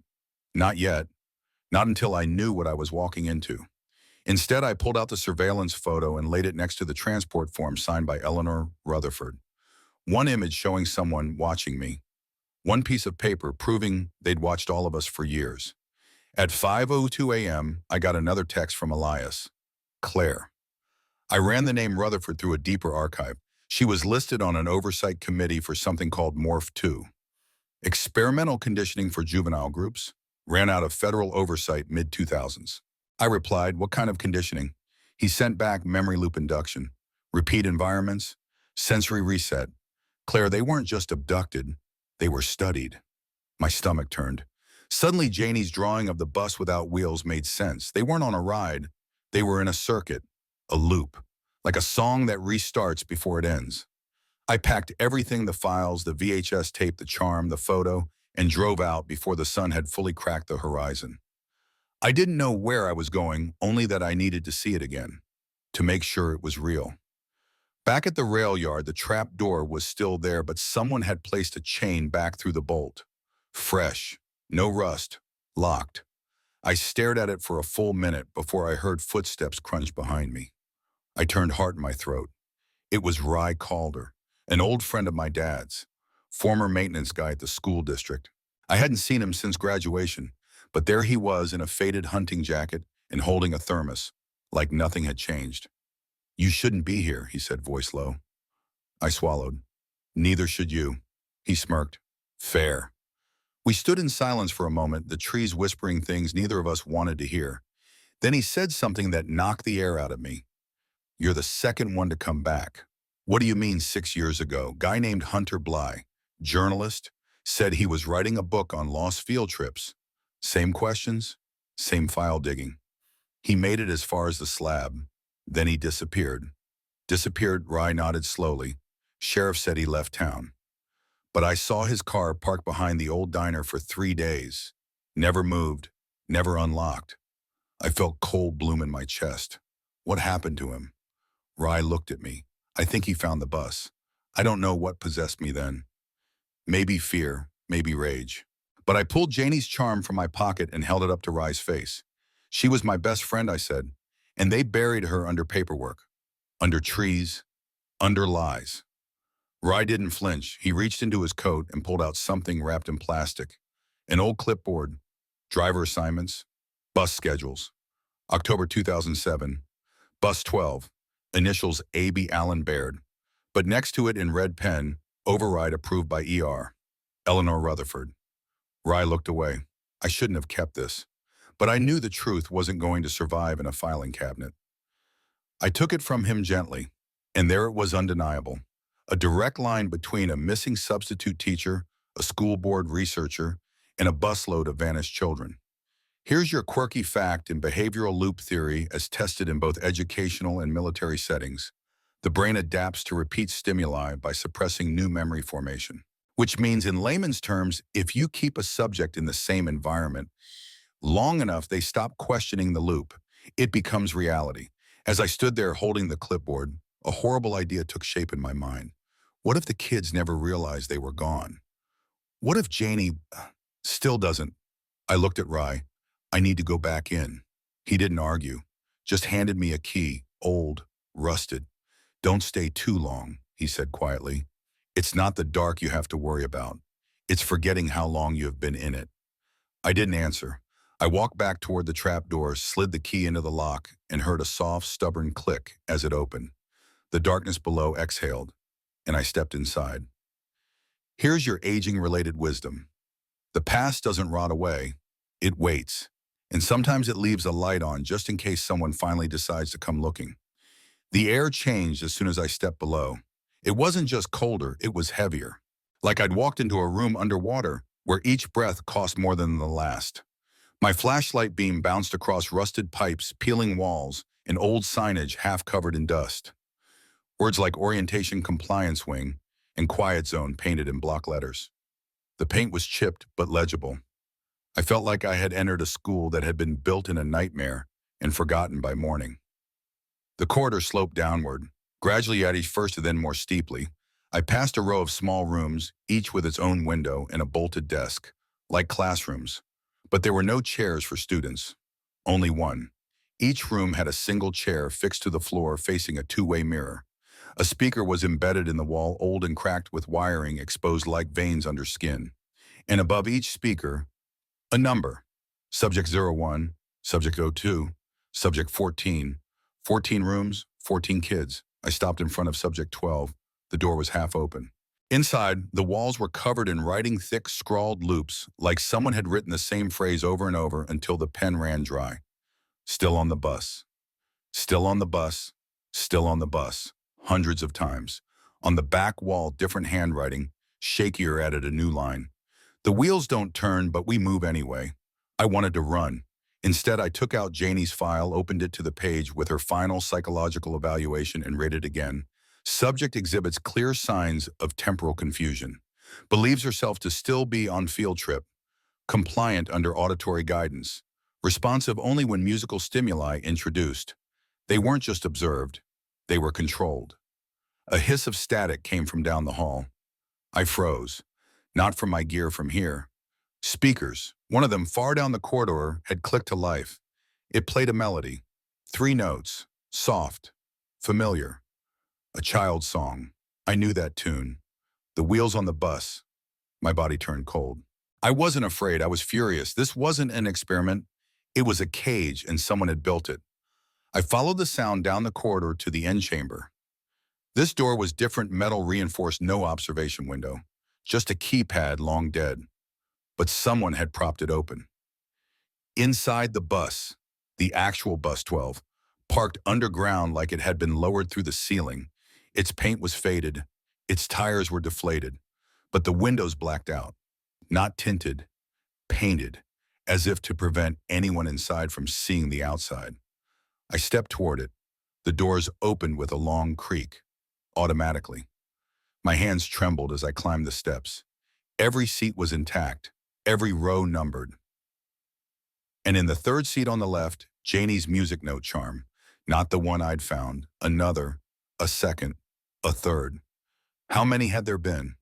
Not yet. Not until I knew what I was walking into. Instead, I pulled out the surveillance photo and laid it next to the transport form signed by Eleanor Rutherford. One image showing someone watching me. One piece of paper proving they'd watched all of us for years. At 5:02 a.m., I got another text from Elias. Claire. I ran the name Rutherford through a deeper archive. She was listed on an oversight committee for something called Morph 2. Experimental conditioning for juvenile groups. Ran out of federal oversight mid-2000s. I replied, what kind of conditioning? He sent back memory loop induction, repeat environments, sensory reset. Claire, they weren't just abducted, they were studied. My stomach turned. Suddenly, Janie's drawing of the bus without wheels made sense. They weren't on a ride. They were in a circuit, a loop, like a song that restarts before it ends. I packed everything, the files, the VHS tape, the charm, the photo, and drove out before the sun had fully cracked the horizon. I didn't know where I was going, only that I needed to see it again, to make sure it was real. Back at the rail yard, the trap door was still there, but someone had placed a chain back through the bolt. Fresh, no rust, locked. I stared at it for a full minute before I heard footsteps crunch behind me. I turned, heart in my throat. It was Rye Calder, an old friend of my dad's, former maintenance guy at the school district. I hadn't seen him since graduation, but there he was in a faded hunting jacket and holding a thermos, like nothing had changed. You shouldn't be here, he said, voice low. I swallowed. Neither should you. He smirked. Fair. We stood in silence for a moment, the trees whispering things neither of us wanted to hear. Then he said something that knocked the air out of me. You're the second one to come back. What do you mean 6 years ago? Guy named Hunter Bly, journalist, said he was writing a book on lost field trips. Same questions, same file digging. He made it as far as the slab. Then he disappeared. Disappeared, Rye nodded slowly. Sheriff said he left town. But I saw his car parked behind the old diner for 3 days. Never moved, never unlocked. I felt cold bloom in my chest. What happened to him? Rye looked at me. I think he found the bus. I don't know what possessed me then. Maybe fear, maybe rage. But I pulled Janie's charm from my pocket and held it up to Rye's face. She was my best friend, I said, and they buried her under paperwork, under trees, under lies. Rye didn't flinch. He reached into his coat and pulled out something wrapped in plastic. An old clipboard, driver assignments, bus schedules. October 2007, bus 12, initials A.B. Allen Baird. But next to it in red pen, override approved by ER, Eleanor Rutherford. Rye looked away. I shouldn't have kept this. But I knew the truth wasn't going to survive in a filing cabinet. I took it from him gently, and there it was, undeniable. A direct line between a missing substitute teacher, a school board researcher, and a busload of vanished children. Here's your quirky fact in behavioral loop theory as tested in both educational and military settings. The brain adapts to repeat stimuli by suppressing new memory formation, which means in layman's terms, if you keep a subject in the same environment long enough, they stop questioning the loop. It becomes reality. As I stood there holding the clipboard, a horrible idea took shape in my mind. What if the kids never realized they were gone? What if Janie still doesn't? I looked at Rye. I need to go back in. He didn't argue, just handed me a key, old, rusted. Don't stay too long, he said quietly. It's not the dark you have to worry about. It's forgetting how long you have been in it. I didn't answer. I walked back toward the trap door, slid the key into the lock, and heard a soft, stubborn click as it opened. The darkness below exhaled, and I stepped inside. Here's your aging-related wisdom. The past doesn't rot away. It waits. And sometimes it leaves a light on just in case someone finally decides to come looking. The air changed as soon as I stepped below. It wasn't just colder, it was heavier. Like I'd walked into a room underwater where each breath cost more than the last. My flashlight beam bounced across rusted pipes, peeling walls, and old signage half covered in dust. Words like orientation compliance wing and quiet zone painted in block letters. The paint was chipped but legible. I felt like I had entered a school that had been built in a nightmare and forgotten by morning. The corridor sloped downward, gradually at each first and then more steeply. I passed a row of small rooms, each with its own window and a bolted desk, like classrooms. But there were no chairs for students, only one. Each room had a single chair fixed to the floor facing a two-way mirror. A speaker was embedded in the wall, old and cracked with wiring exposed like veins under skin. And above each speaker, a number. Subject 01, Subject 02, Subject 14. 14 rooms, 14 kids. I stopped in front of Subject 12. The door was half open. Inside, the walls were covered in writing, thick, scrawled loops, like someone had written the same phrase over and over until the pen ran dry. Still on the bus. Still on the bus. Still on the bus. Hundreds of times. On the back wall, different handwriting. Shakier added a new line. The wheels don't turn, but we move anyway. I wanted to run. Instead, I took out Janie's file, opened it to the page with her final psychological evaluation, and read it again. Subject exhibits clear signs of temporal confusion. Believes herself to still be on field trip. Compliant under auditory guidance. Responsive only when musical stimuli introduced. They weren't just observed. They were controlled. A hiss of static came from down the hall. I froze. Not from my gear from here. Speakers, one of them far down the corridor, had clicked to life. It played a melody. 3 notes. Soft. Familiar. A child's song. I knew that tune. The wheels on the bus. My body turned cold. I wasn't afraid. I was furious. This wasn't an experiment. It was a cage, and someone had built it. I followed the sound down the corridor to the end chamber. This door was different, metal reinforced, no observation window. Just a keypad, long dead. But someone had propped it open. Inside the bus, the actual bus 12, parked underground like it had been lowered through the ceiling. Its paint was faded. Its tires were deflated. But the windows blacked out. Not tinted, painted, as if to prevent anyone inside from seeing the outside. I stepped toward it. The doors opened with a long creak, automatically. My hands trembled as I climbed the steps. Every seat was intact, every row numbered. And in the third seat on the left, Janie's music note charm. Not the one I'd found, another, a second, a third. How many had there been?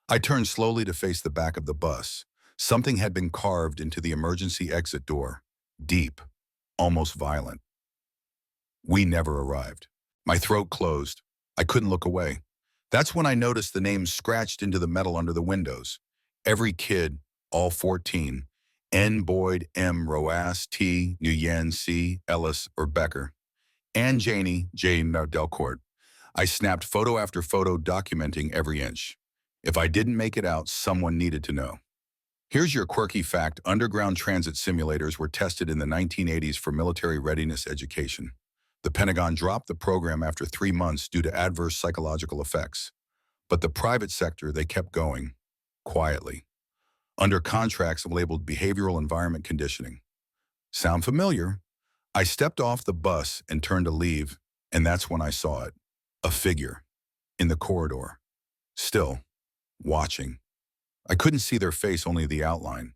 I turned slowly to face the back of the bus. Something had been carved into the emergency exit door. Deep, almost violent. We never arrived. My throat closed. I couldn't look away. That's when I noticed the names scratched into the metal under the windows. Every kid, all 14. N. Boyd, M. Roas, T. Nguyen, C. Ellis, or Becker. And Janie, J. Delcourt. I snapped photo after photo documenting every inch. If I didn't make it out, someone needed to know. Here's your quirky fact. Underground transit simulators were tested in the 1980s for military readiness education. The Pentagon dropped the program after 3 months due to adverse psychological effects. But the private sector, they kept going, quietly, under contracts labeled behavioral environment conditioning. Sound familiar? I stepped off the bus and turned to leave, and that's when I saw it. A figure, in the corridor, still, watching. I couldn't see their face, only the outline.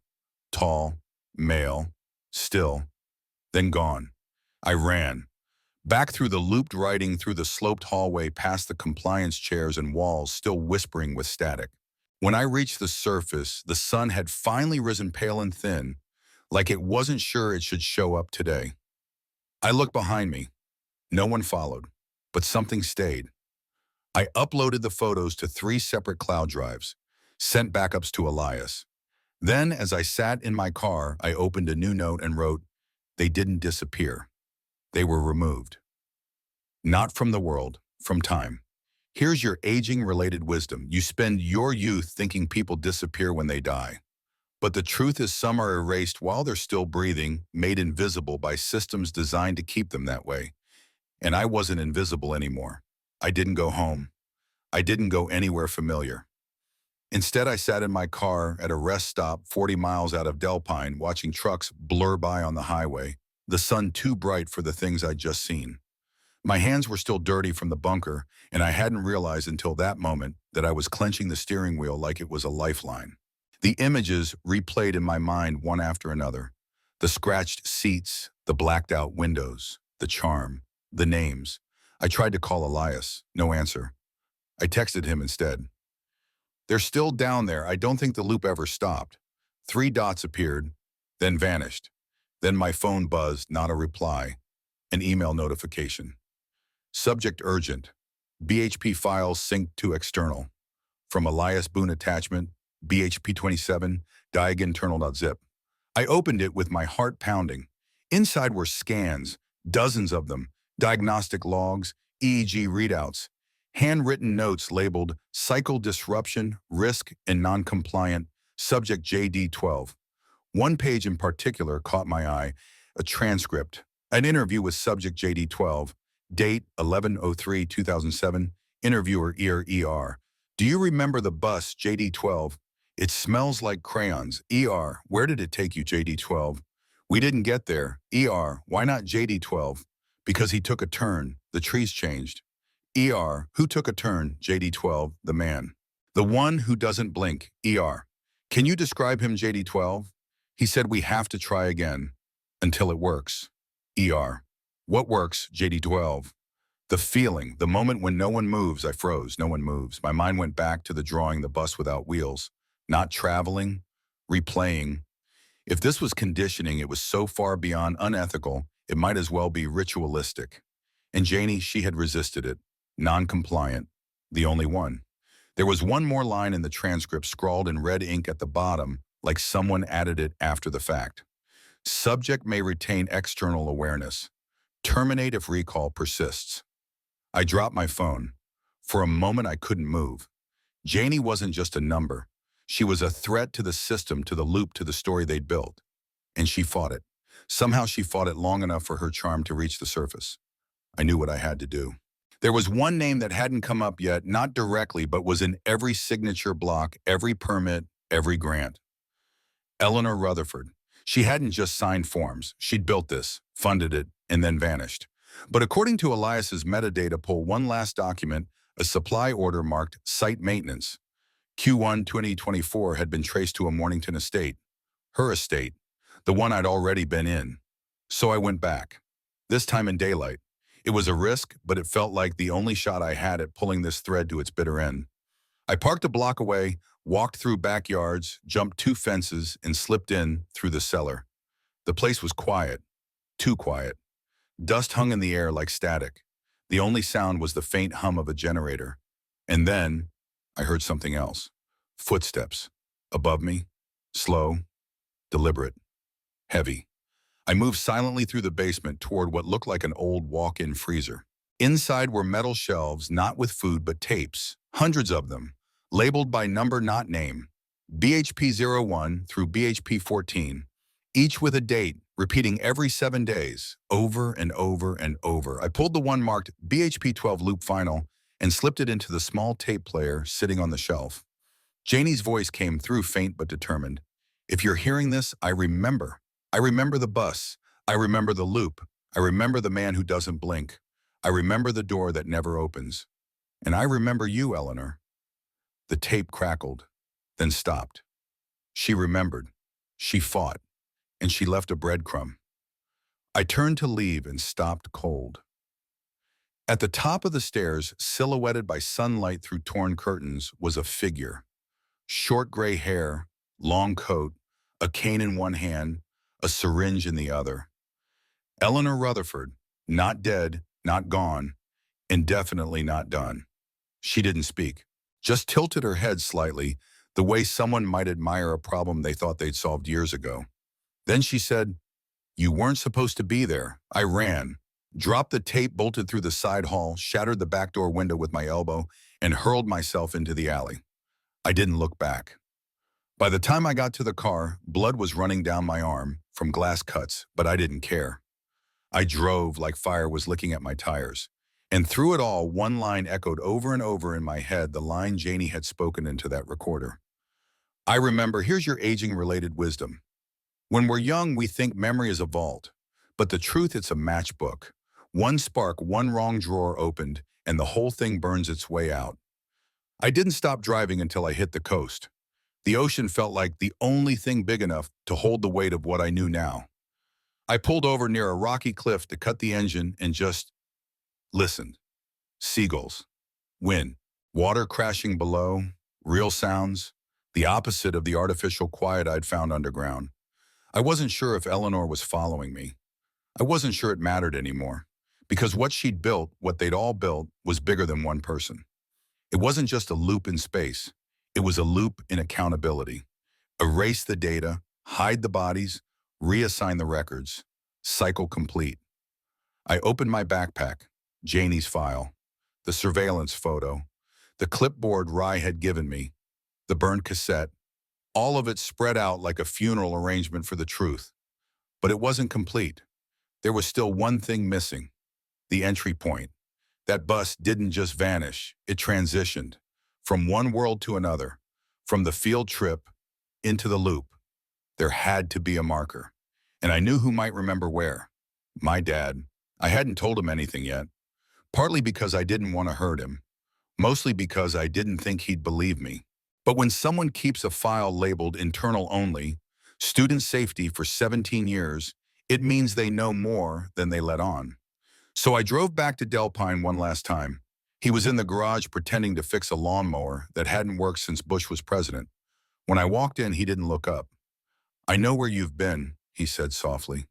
Tall, male, still, then gone. I ran. Back through the looped writing, through the sloped hallway, past the compliance chairs and walls, still whispering with static. When I reached the surface, the sun had finally risen pale and thin, like it wasn't sure it should show up today. I looked behind me. No one followed, but something stayed. I uploaded the photos to 3 separate cloud drives, sent backups to Elias. Then, as I sat in my car, I opened a new note and wrote, "They didn't disappear. They were removed. Not from the world, from time." Here's your aging-related wisdom. You spend your youth thinking people disappear when they die. But the truth is some are erased while they're still breathing, made invisible by systems designed to keep them that way. And I wasn't invisible anymore. I didn't go home. I didn't go anywhere familiar. Instead, I sat in my car at a rest stop 40 miles out of Delpine, watching trucks blur by on the highway, the sun too bright for the things I'd just seen. My hands were still dirty from the bunker, and I hadn't realized until that moment that I was clenching the steering wheel like it was a lifeline. The images replayed in my mind one after another. The scratched seats, the blacked out windows, the charm, the names. I tried to call Elias. No answer. I texted him instead. "They're still down there. I don't think the loop ever stopped. 3 dots appeared, then vanished. Then my phone buzzed, not a reply, an email notification. Subject urgent. BHP files synced to external. From Elias Boone attachment, BHP 27, diaginternal.zip. I opened it with my heart pounding. Inside were scans, dozens of them, diagnostic logs, EEG readouts, handwritten notes labeled cycle disruption, risk, and non-compliant, subject JD12. One page in particular caught my eye, a transcript, an interview with subject JD12, date 11/03/2007, interviewer ER. Do you remember the bus, JD12? It smells like crayons. ER, where did it take you, JD12? We didn't get there. ER, why not JD12? Because he took a turn. The trees changed. ER, who took a turn, JD12, the man. The one who doesn't blink, ER. Can you describe him, JD12? He said we have to try again, until it works. ER. What works, JD12? The feeling, the moment when no one moves. I froze, no one moves. My mind went back to the drawing, the bus without wheels. Not traveling, replaying. If this was conditioning, it was so far beyond unethical, it might as well be ritualistic. And Janie, she had resisted it. Non-compliant. The only one. There was one more line in the transcript scrawled in red ink at the bottom, like someone added it after the fact. Subject may retain external awareness. Terminate if recall persists. I dropped my phone. For a moment, I couldn't move. Janie wasn't just a number. She was a threat to the system, to the loop, to the story they'd built. And she fought it. Somehow she fought it long enough for her charm to reach the surface. I knew what I had to do. There was one name that hadn't come up yet, not directly, but was in every signature block, every permit, every grant. Eleanor Rutherford. She hadn't just signed forms. She'd built this, funded it, and then vanished. But according to Elias's metadata pull, one last document, a supply order marked Site Maintenance. Q1 2024 had been traced to a Mornington estate. Her estate, the one I'd already been in. So I went back. This time in daylight. It was a risk, but it felt like the only shot I had at pulling this thread to its bitter end. I parked a block away, walked through backyards, jumped 2 fences, and slipped in through the cellar. The place was quiet. Too quiet. Dust hung in the air like static. The only sound was the faint hum of a generator. And then I heard something else. Footsteps. Above me. Slow. Deliberate. Heavy. I moved silently through the basement toward what looked like an old walk-in freezer. Inside were metal shelves, not with food but tapes. Hundreds of them. Labeled by number not name. BHP 01 through BHP 14. Each with a date, repeating every 7 days, over and over and over. I pulled the one marked BHP 12 loop final and slipped it into the small tape player sitting on the shelf. Janie's voice came through, faint but determined. If you're hearing this, I remember. I remember the bus. I remember the loop. I remember the man who doesn't blink. I remember the door that never opens. And I remember you, Eleanor. The tape crackled, then stopped. She remembered. She fought. And she left a breadcrumb. I turned to leave and stopped cold. At the top of the stairs, silhouetted by sunlight through torn curtains, was a figure. Short gray hair, long coat, a cane in one hand, a syringe in the other. Eleanor Rutherford, not dead, not gone, and definitely not done. She didn't speak, just tilted her head slightly, the way someone might admire a problem they thought they'd solved years ago. Then she said, "You weren't supposed to be there." I ran, dropped the tape, bolted through the side hall, shattered the back door window with my elbow, and hurled myself into the alley. I didn't look back. By the time I got to the car, blood was running down my arm from glass cuts, but I didn't care. I drove like fire was licking at my tires. And through it all, one line echoed over and over in my head, the line Janie had spoken into that recorder. I remember, here's your aging-related wisdom. When we're young, we think memory is a vault, but the truth, it's a matchbook. One spark, one wrong drawer opened, and the whole thing burns its way out. I didn't stop driving until I hit the coast. The ocean felt like the only thing big enough to hold the weight of what I knew now. I pulled over near a rocky cliff to cut the engine and just listened. Seagulls, wind, water crashing below, real sounds. the opposite of the artificial quiet I'd found underground. I wasn't sure if Eleanor was following me. I wasn't sure it mattered anymore, because what she'd built, what they'd all built, was bigger than one person. It wasn't just a loop in space. It was a loop in accountability. Erase the data, hide the bodies, reassign the records. Cycle complete. I opened my backpack, Janie's file, the surveillance photo, the clipboard Rye had given me, the burned cassette, all of it spread out like a funeral arrangement for the truth. But it wasn't complete. There was still one thing missing, the entry point. That bus didn't just vanish, it transitioned from one world to another, from the field trip into the loop. There had to be a marker, and I knew who might remember where. My dad. I hadn't told him anything yet, partly because I didn't want to hurt him, mostly because I didn't think he'd believe me. But when someone keeps a file labeled internal only, student safety for 17 years, it means they know more than they let on. So I drove back to Delpine one last time. He was in the garage pretending to fix a lawnmower that hadn't worked since Bush was president. When I walked in, he didn't look up. "I know where you've been," he said softly.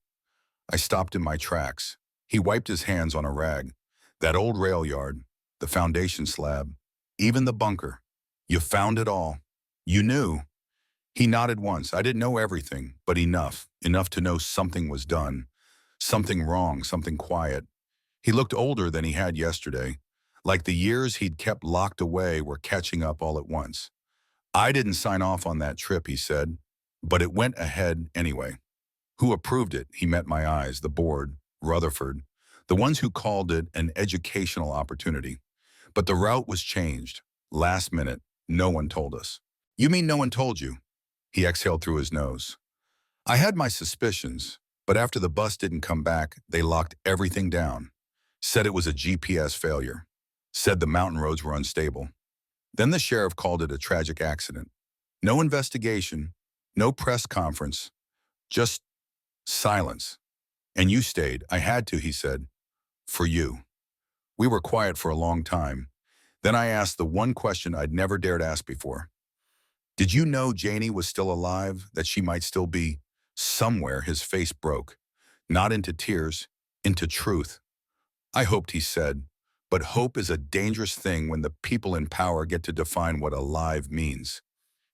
I stopped in my tracks. He wiped his hands on a rag. That old rail yard, the foundation slab, even the bunker. "You found it all. You knew." He nodded once. I didn't know everything, but enough to know something was done. Something wrong, something quiet. He looked older than he had yesterday, like the years he'd kept locked away were catching up all at once. "I didn't sign off on that trip," he said, "but it went ahead anyway." Who approved it? He met my eyes. The board, Rutherford, the ones who called it an educational opportunity. But the route was changed. Last minute, no one told us. "You mean no one told you?" He exhaled through his nose. "I had my suspicions, but after the bus didn't come back, they locked everything down. Said it was a GPS failure. Said the mountain roads were unstable. Then the sheriff called it a tragic accident. No investigation, no press conference, just silence. And you stayed." "I had to," he said. "For you." We were quiet for a long time. Then I asked the one question I'd never dared ask before. "Did you know Janie was still alive, that she might still be somewhere?" His face broke. Not into tears, into truth. "I hoped," he said, "but hope is a dangerous thing when the people in power get to define what alive means."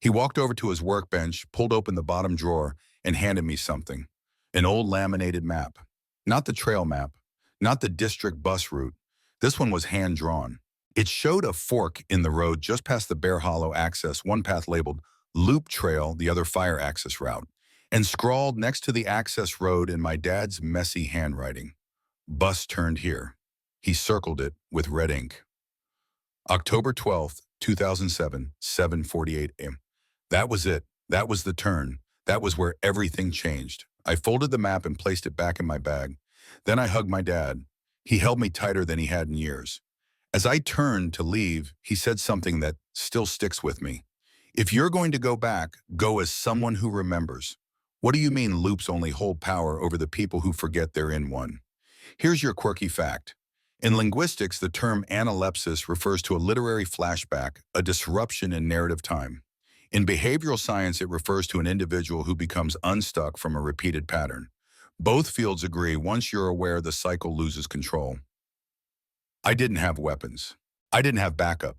He walked over to his workbench, pulled open the bottom drawer, and handed me something. An old laminated map. Not the trail map, not the district bus route. This one was hand-drawn. It showed a fork in the road just past the Bear Hollow access, one path labeled Loop Trail, the other fire access route, and scrawled next to the access road in my dad's messy handwriting, "Bus turned here." He circled it with red ink. October 12th, 2007, 7:48 a.m. That was it. That was the turn. That was where everything changed. I folded the map and placed it back in my bag. Then I hugged my dad. He held me tighter than he had in years. As I turned to leave, he said something that still sticks with me. "If you're going to go back, go as someone who remembers." "What do you mean loops only hold power over the people who forget they're in one?" Here's your quirky fact. In linguistics, the term analepsis refers to a literary flashback, a disruption in narrative time. In behavioral science, it refers to an individual who becomes unstuck from a repeated pattern. Both fields agree once you're aware, the cycle loses control. I didn't have weapons. I didn't have backup.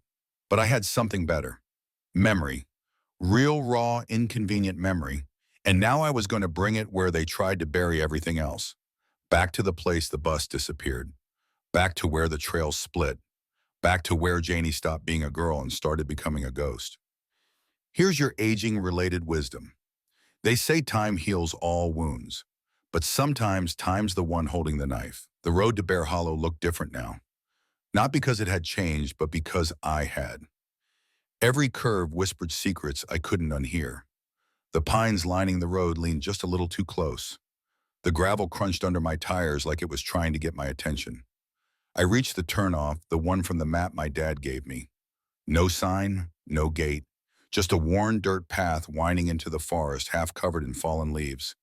But I had something better. Memory. Real, raw, inconvenient memory. And now I was going to bring it where they tried to bury everything else. Back to the place the bus disappeared. Back to where the trails split. Back to where Janie stopped being a girl and started becoming a ghost. Here's your aging-related wisdom. They say time heals all wounds. But sometimes time's the one holding the knife. The road to Bear Hollow looked different now. Not because it had changed, but because I had. Every curve whispered secrets I couldn't unhear. The pines lining the road leaned just a little too close. The gravel crunched under my tires like it was trying to get my attention. I reached the turnoff, the one from the map my dad gave me. No sign, no gate, just a worn dirt path winding into the forest, half covered in fallen leaves.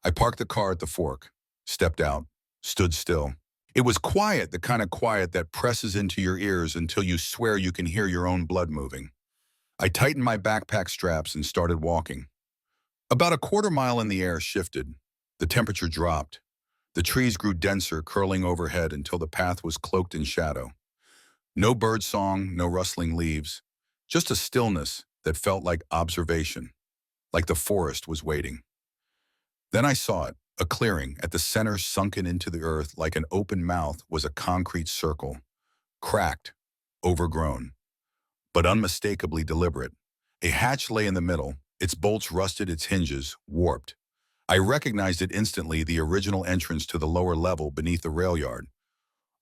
I parked the car at the fork, stepped out, stood still. It was quiet, the kind of quiet that presses into your ears until you swear you can hear your own blood moving. I tightened my backpack straps and started walking. About a quarter mile in the air shifted. The temperature dropped. The trees grew denser, curling overhead until the path was cloaked in shadow. No bird song, no rustling leaves, just a stillness that felt like observation, like the forest was waiting. Then I saw it, a clearing. At the center, sunken into the earth like an open mouth, was a concrete circle, cracked, overgrown, but unmistakably deliberate. A hatch lay in the middle, its bolts rusted, its hinges warped. I recognized it instantly, the original entrance to the lower level beneath the rail yard.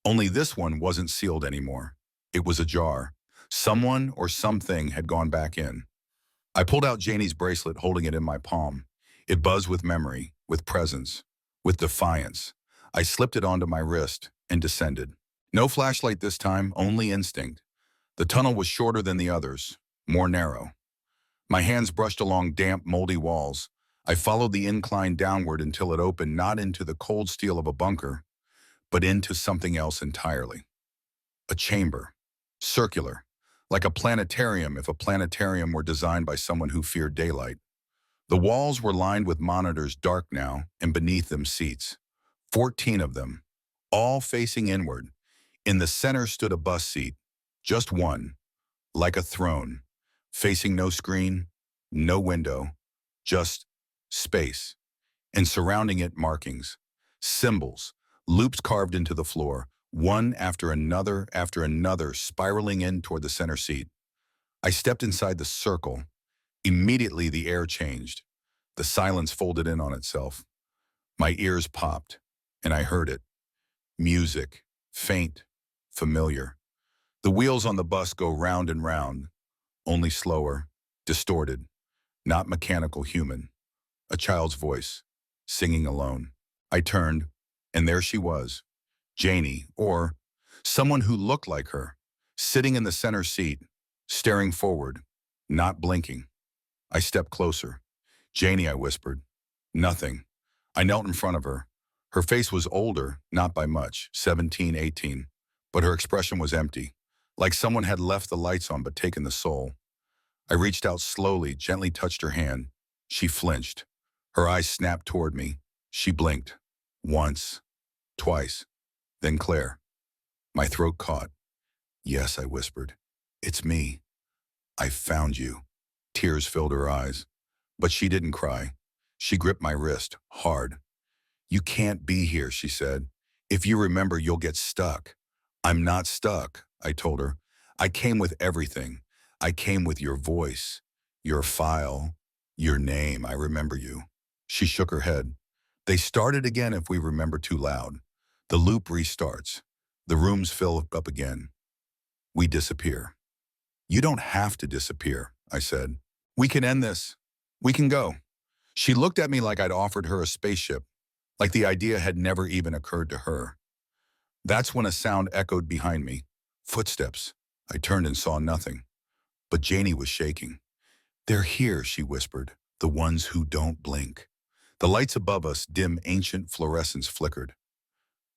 Only this one wasn't sealed anymore. It was ajar. Someone or something had gone back in. I pulled out Janie's bracelet, holding it in my palm. It buzzed with memory, with presence, with defiance. I slipped it onto my wrist and descended. No flashlight this time, only instinct. The tunnel was shorter than the others, more narrow. My hands brushed along damp, moldy walls. I followed the incline downward until it opened not into the cold steel of a bunker, but into something else entirely. A chamber, circular, like a planetarium if a planetarium were designed by someone who feared daylight. The walls were lined with monitors, dark now, and beneath them seats. 14 of them, all facing inward. In the center stood a bus seat, just one, like a throne, facing no screen, no window, just space. And surrounding it, markings, symbols, loops carved into the floor, one after another, spiraling in toward the center seat. I stepped inside the circle. Immediately the air changed. The silence folded in on itself. My ears popped, and I heard it. Music, faint, familiar. The wheels on the bus go round and round, only slower, distorted, not mechanical, human. A child's voice, singing alone. I turned, and there she was, Janie, or someone who looked like her, sitting in the center seat, staring forward, not blinking. I stepped closer. Janie, I whispered. Nothing. I knelt in front of her. Her face was older, not by much, 17, 18, but her expression was empty, like someone had left the lights on but taken the soul. I reached out slowly, gently touched her hand. She flinched. Her eyes snapped toward me. She blinked. Once. Twice. Then Claire. My throat caught. Yes, I whispered. It's me. I found you. Tears filled her eyes. But she didn't cry. She gripped my wrist, hard. You can't be here, she said. If you remember, you'll get stuck. I'm not stuck, I told her. I came with everything. I came with your voice, your file, your name. I remember you. She shook her head. They started again if we remember too loud. The loop restarts. The rooms fill up again. We disappear. You don't have to disappear, I said. We can end this. We can go. She looked at me like I'd offered her a spaceship, like the idea had never even occurred to her. That's when a sound echoed behind me. Footsteps. I turned and saw nothing. But Janie was shaking. They're here, she whispered. The ones who don't blink. The lights above us, dim, ancient fluorescence, flickered,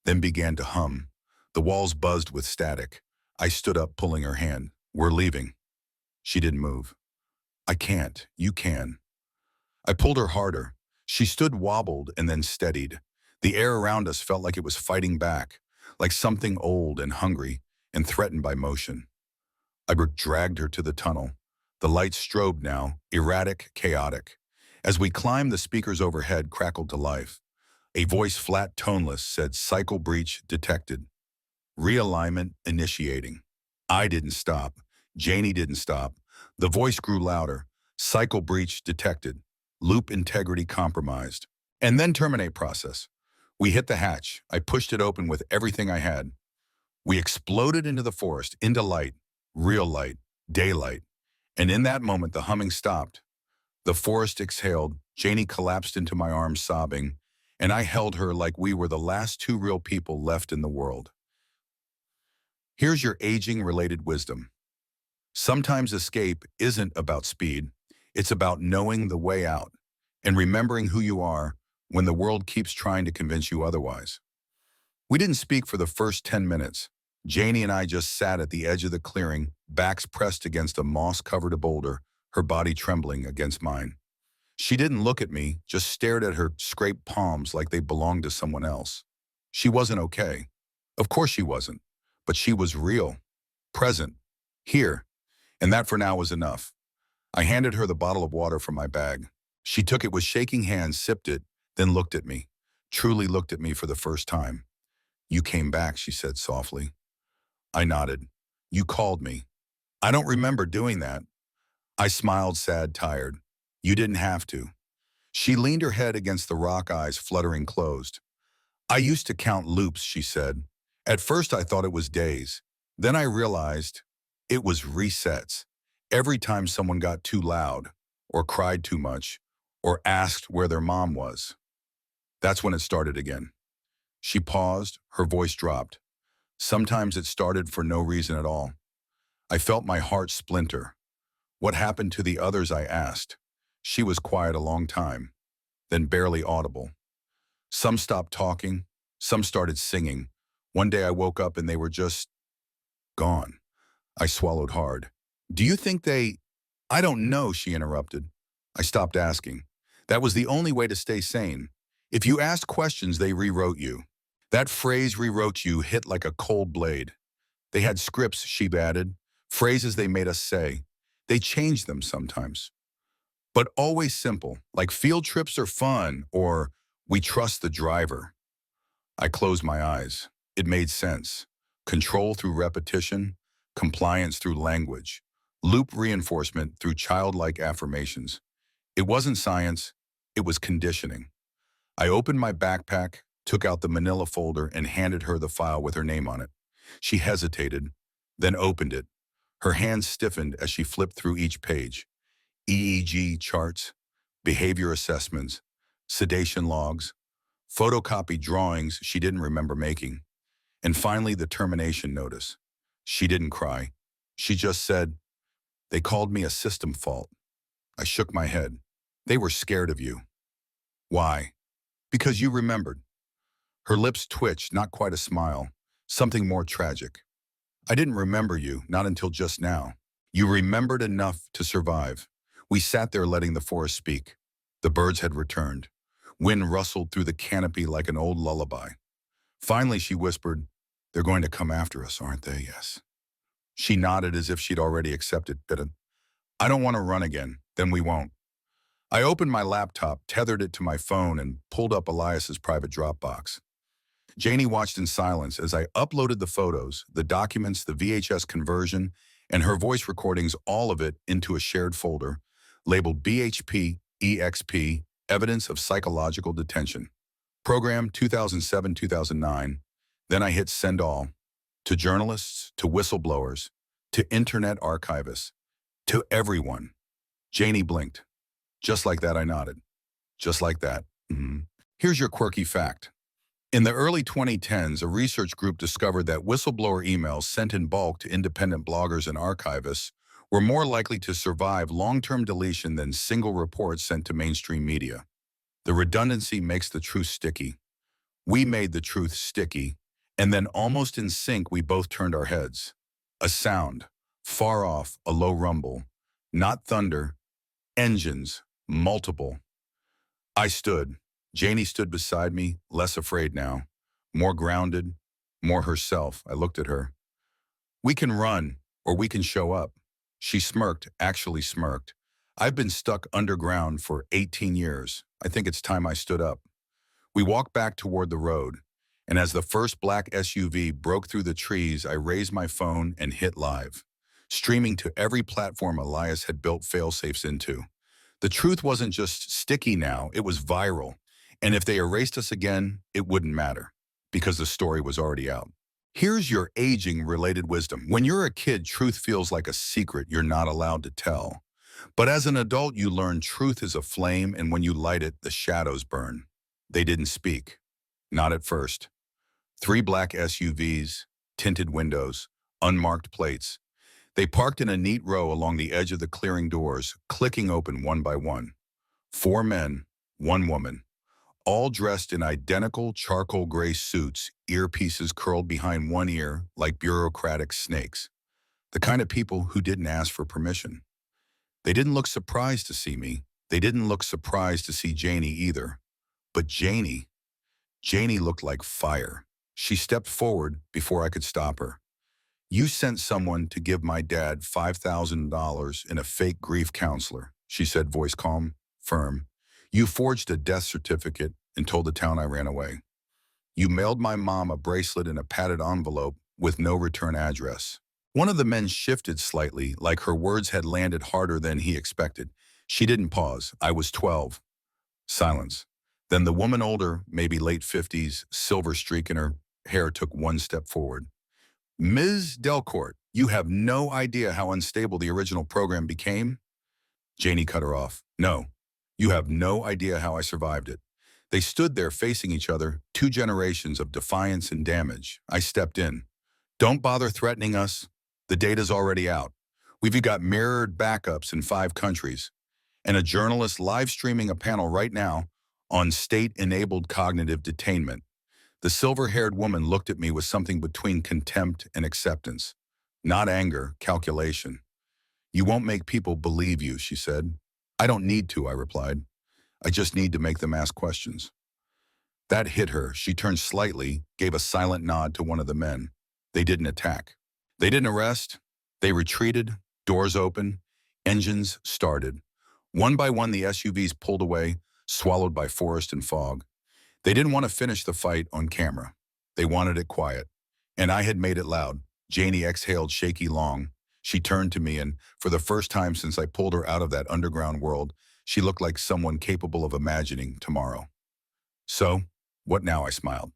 then began to hum. The walls buzzed with static. I stood up, pulling her hand. We're leaving. She didn't move. I can't. You can. I pulled her harder. She stood, wobbled, and then steadied. The air around us felt like it was fighting back, like something old and hungry and threatened by motion. I dragged her to the tunnel. The lights strobed now, erratic, chaotic. As we climbed, the speakers overhead crackled to life. A voice, flat, toneless, said, "Cycle breach detected. Realignment initiating." I didn't stop. Janie didn't stop. The voice grew louder. "Cycle breach detected. Loop integrity compromised." And then terminate process. We hit the hatch. I pushed it open with everything I had. We exploded into the forest, into light, real light, daylight. And in that moment, the humming stopped. The forest exhaled. Janie collapsed into my arms, sobbing, and I held her like we were the last two real people left in the world. Here's your aging-related wisdom. Sometimes escape isn't about speed. It's about knowing the way out and remembering who you are when the world keeps trying to convince you otherwise. We didn't speak for the first 10 minutes, Janie and I just sat at the edge of the clearing, backs pressed against a moss-covered boulder, her body trembling against mine. She didn't look at me, just stared at her scraped palms like they belonged to someone else. She wasn't okay. Of course she wasn't. But she was real, present, here, and that for now was enough. I handed her the bottle of water from my bag. She took it with shaking hands, sipped it, then looked at me. Truly looked at me for the first time. "You came back," she said softly. I nodded. "You called me." "I don't remember doing that." I smiled, sad, tired. "You didn't have to." She leaned her head against the rock, eyes fluttering closed. "I used to count loops," she said. "At first I thought it was days. Then I realized it was resets. Every time someone got too loud, or cried too much, or asked where their mom was. That's when it started again." She paused, her voice dropped. "Sometimes it started for no reason at all." I felt my heart splinter. "What happened to the others?" I asked. She was quiet a long time, then barely audible. "Some stopped talking, some started singing. One day I woke up and they were just gone." I swallowed hard. "Do you think they—" "I don't know," she interrupted. I stopped asking. That was the only way to stay sane. If you asked questions, they rewrote you. That phrase, "rewrote you," hit like a cold blade. They had scripts, she added, phrases they made us say. They changed them sometimes, but always simple, like "field trips are fun" or "we trust the driver." I closed my eyes. It made sense. Control through repetition, compliance through language, loop reinforcement through childlike affirmations. It wasn't science, it was conditioning. I opened my backpack, took out the manila folder, and handed her the file with her name on it. She hesitated, then opened it. Her hands stiffened as she flipped through each page. EEG charts, behavior assessments, sedation logs, photocopied drawings she didn't remember making, and finally the termination notice. She didn't cry. She just said, "They called me a system fault." I shook my head. "They were scared of you." "Why?" "Because you remembered." Her lips twitched, not quite a smile, something more tragic. "I didn't remember you, not until just now. You remembered enough to survive." We sat there letting the forest speak. The birds had returned. Wind rustled through the canopy like an old lullaby. Finally, she whispered, "They're going to come after us, aren't they?" "Yes." She nodded as if she'd already accepted it. "I don't want to run again, then we won't." I opened my laptop, tethered it to my phone, and pulled up Elias's private Dropbox. Janie watched in silence as I uploaded the photos, the documents, the VHS conversion, and her voice recordings, all of it into a shared folder, labeled BHP EXP, Evidence of Psychological Detention. Program 2007-2009. Then I hit send all. To journalists, to whistleblowers, to internet archivists, to everyone. Janie blinked. Just like that, I nodded. Just like that. Here's your quirky fact. In the early 2010s, a research group discovered that whistleblower emails sent in bulk to independent bloggers and archivists were more likely to survive long-term deletion than single reports sent to mainstream media. The redundancy makes the truth sticky. We made the truth sticky, and then almost in sync, we both turned our heads. A sound, far off, a low rumble, not thunder, engines, multiple. I stood. Janie stood beside me, less afraid now, more grounded, more herself. I looked at her. "We can run, or we can show up." She smirked, actually smirked. "I've been stuck underground for 18 years. I think it's time I stood up." We walked back toward the road, and as the first black SUV broke through the trees, I raised my phone and hit live, streaming to every platform Elias had built fail-safes into. The truth wasn't just sticky now, it was viral. And if they erased us again, it wouldn't matter, because the story was already out. Here's your aging-related wisdom. When you're a kid, truth feels like a secret you're not allowed to tell. But as an adult, you learn truth is a flame, and when you light it, the shadows burn. They didn't speak. Not at first. 3 black SUVs, tinted windows, unmarked plates. They parked in a neat row along the edge of the clearing, doors clicking open one by one. 4 men, 1 woman. all dressed in identical charcoal gray suits, earpieces curled behind one ear like bureaucratic snakes. The kind of people who didn't ask for permission. They didn't look surprised to see me. They didn't look surprised to see Janie either. But Janie looked like fire. She stepped forward before I could stop her. "You sent someone to give my dad $5,000 in a fake grief counselor," she said, voice calm, firm. "You forged a death certificate and told the town I ran away. You mailed my mom a bracelet in a padded envelope with no return address." One of the men shifted slightly, like her words had landed harder than he expected. She didn't pause. "I was 12. Silence. Then the woman, older, maybe late 50s, silver streak in her hair, took one step forward. "Ms. Delcourt, you have no idea how unstable the original program became?" Janie cut her off. "No, you have no idea how I survived it." They stood there facing each other, 2 generations of defiance and damage. I stepped in. "Don't bother threatening us. The data's already out. We've got mirrored backups in 5 countries. And a journalist live streaming a panel right now on state-enabled cognitive detainment." The silver-haired woman looked at me with something between contempt and acceptance. Not anger, calculation. "You won't make people believe you," she said. "I don't need to," I replied. "I just need to make them ask questions." That hit her. She turned slightly, gave a silent nod to one of the men. They didn't attack. They didn't arrest. They retreated, doors open, engines started. One by one, the SUVs pulled away, swallowed by forest and fog. They didn't want to finish the fight on camera. They wanted it quiet. And I had made it loud. Janie exhaled shaky long. She turned to me, and for the first time since I pulled her out of that underground world, she looked like someone capable of imagining tomorrow. "So, what now?" I smiled.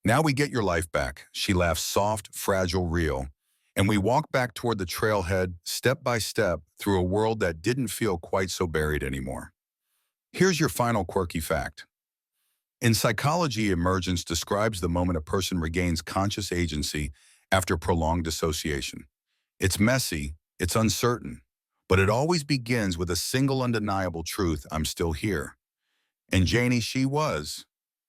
"Now we get your life back." She laughed, soft, fragile, real. And we walked back toward the trailhead, step by step, through a world that didn't feel quite so buried anymore. Here's your final quirky fact. In psychology, emergence describes the moment a person regains conscious agency after prolonged dissociation. It's messy, it's uncertain, but it always begins with a single undeniable truth: I'm still here. And Janie, she was.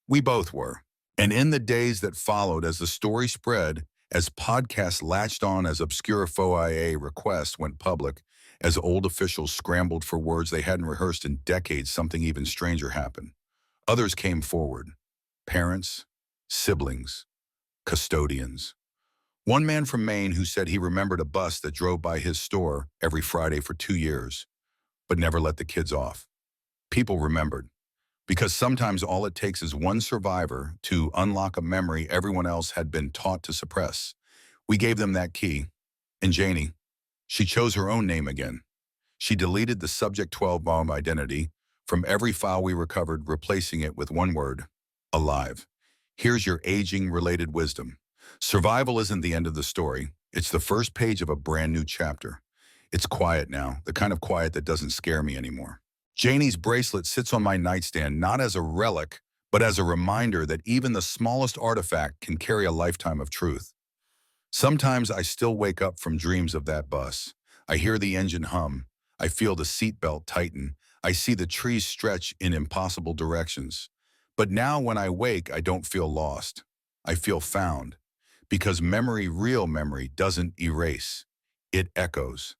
We both were. And in the days that followed, as the story spread, as podcasts latched on, as obscure FOIA requests went public, as old officials scrambled for words they hadn't rehearsed in decades, something even stranger happened. Others came forward. Parents, siblings, custodians. One man from Maine who said he remembered a bus that drove by his store every Friday for 2 years, but never let the kids off. People remembered. Because sometimes all it takes is one survivor to unlock a memory everyone else had been taught to suppress. We gave them that key. And Janie, she chose her own name again. She deleted the Subject 12 bomb identity from every file we recovered, replacing it with one word: alive. Here's your aging-related wisdom. Survival isn't the end of the story. It's the first page of a brand new chapter. It's quiet now, the kind of quiet that doesn't scare me anymore. Janie's bracelet sits on my nightstand not as a relic, but as a reminder that even the smallest artifact can carry a lifetime of truth. Sometimes I still wake up from dreams of that bus. I hear the engine hum. I feel the seatbelt tighten. I see the trees stretch in impossible directions. But now when I wake, I don't feel lost. I feel found. Because memory, real memory, doesn't erase. It echoes.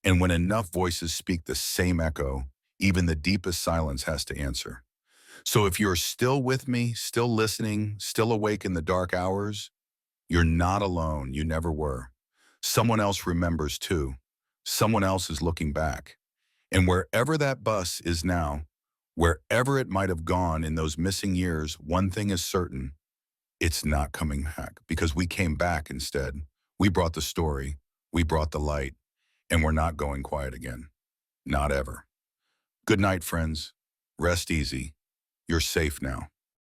And when enough voices speak the same echo, even the deepest silence has to answer. So if you're still with me, still listening, still awake in the dark hours, you're not alone. You never were. Someone else remembers too. Someone else is looking back. And wherever that bus is now, wherever it might have gone in those missing years, one thing is certain: it's not coming back, because we came back instead. We brought the story, we brought the light, and we're not going quiet again. Not ever. Good night, friends. Rest easy. You're safe now.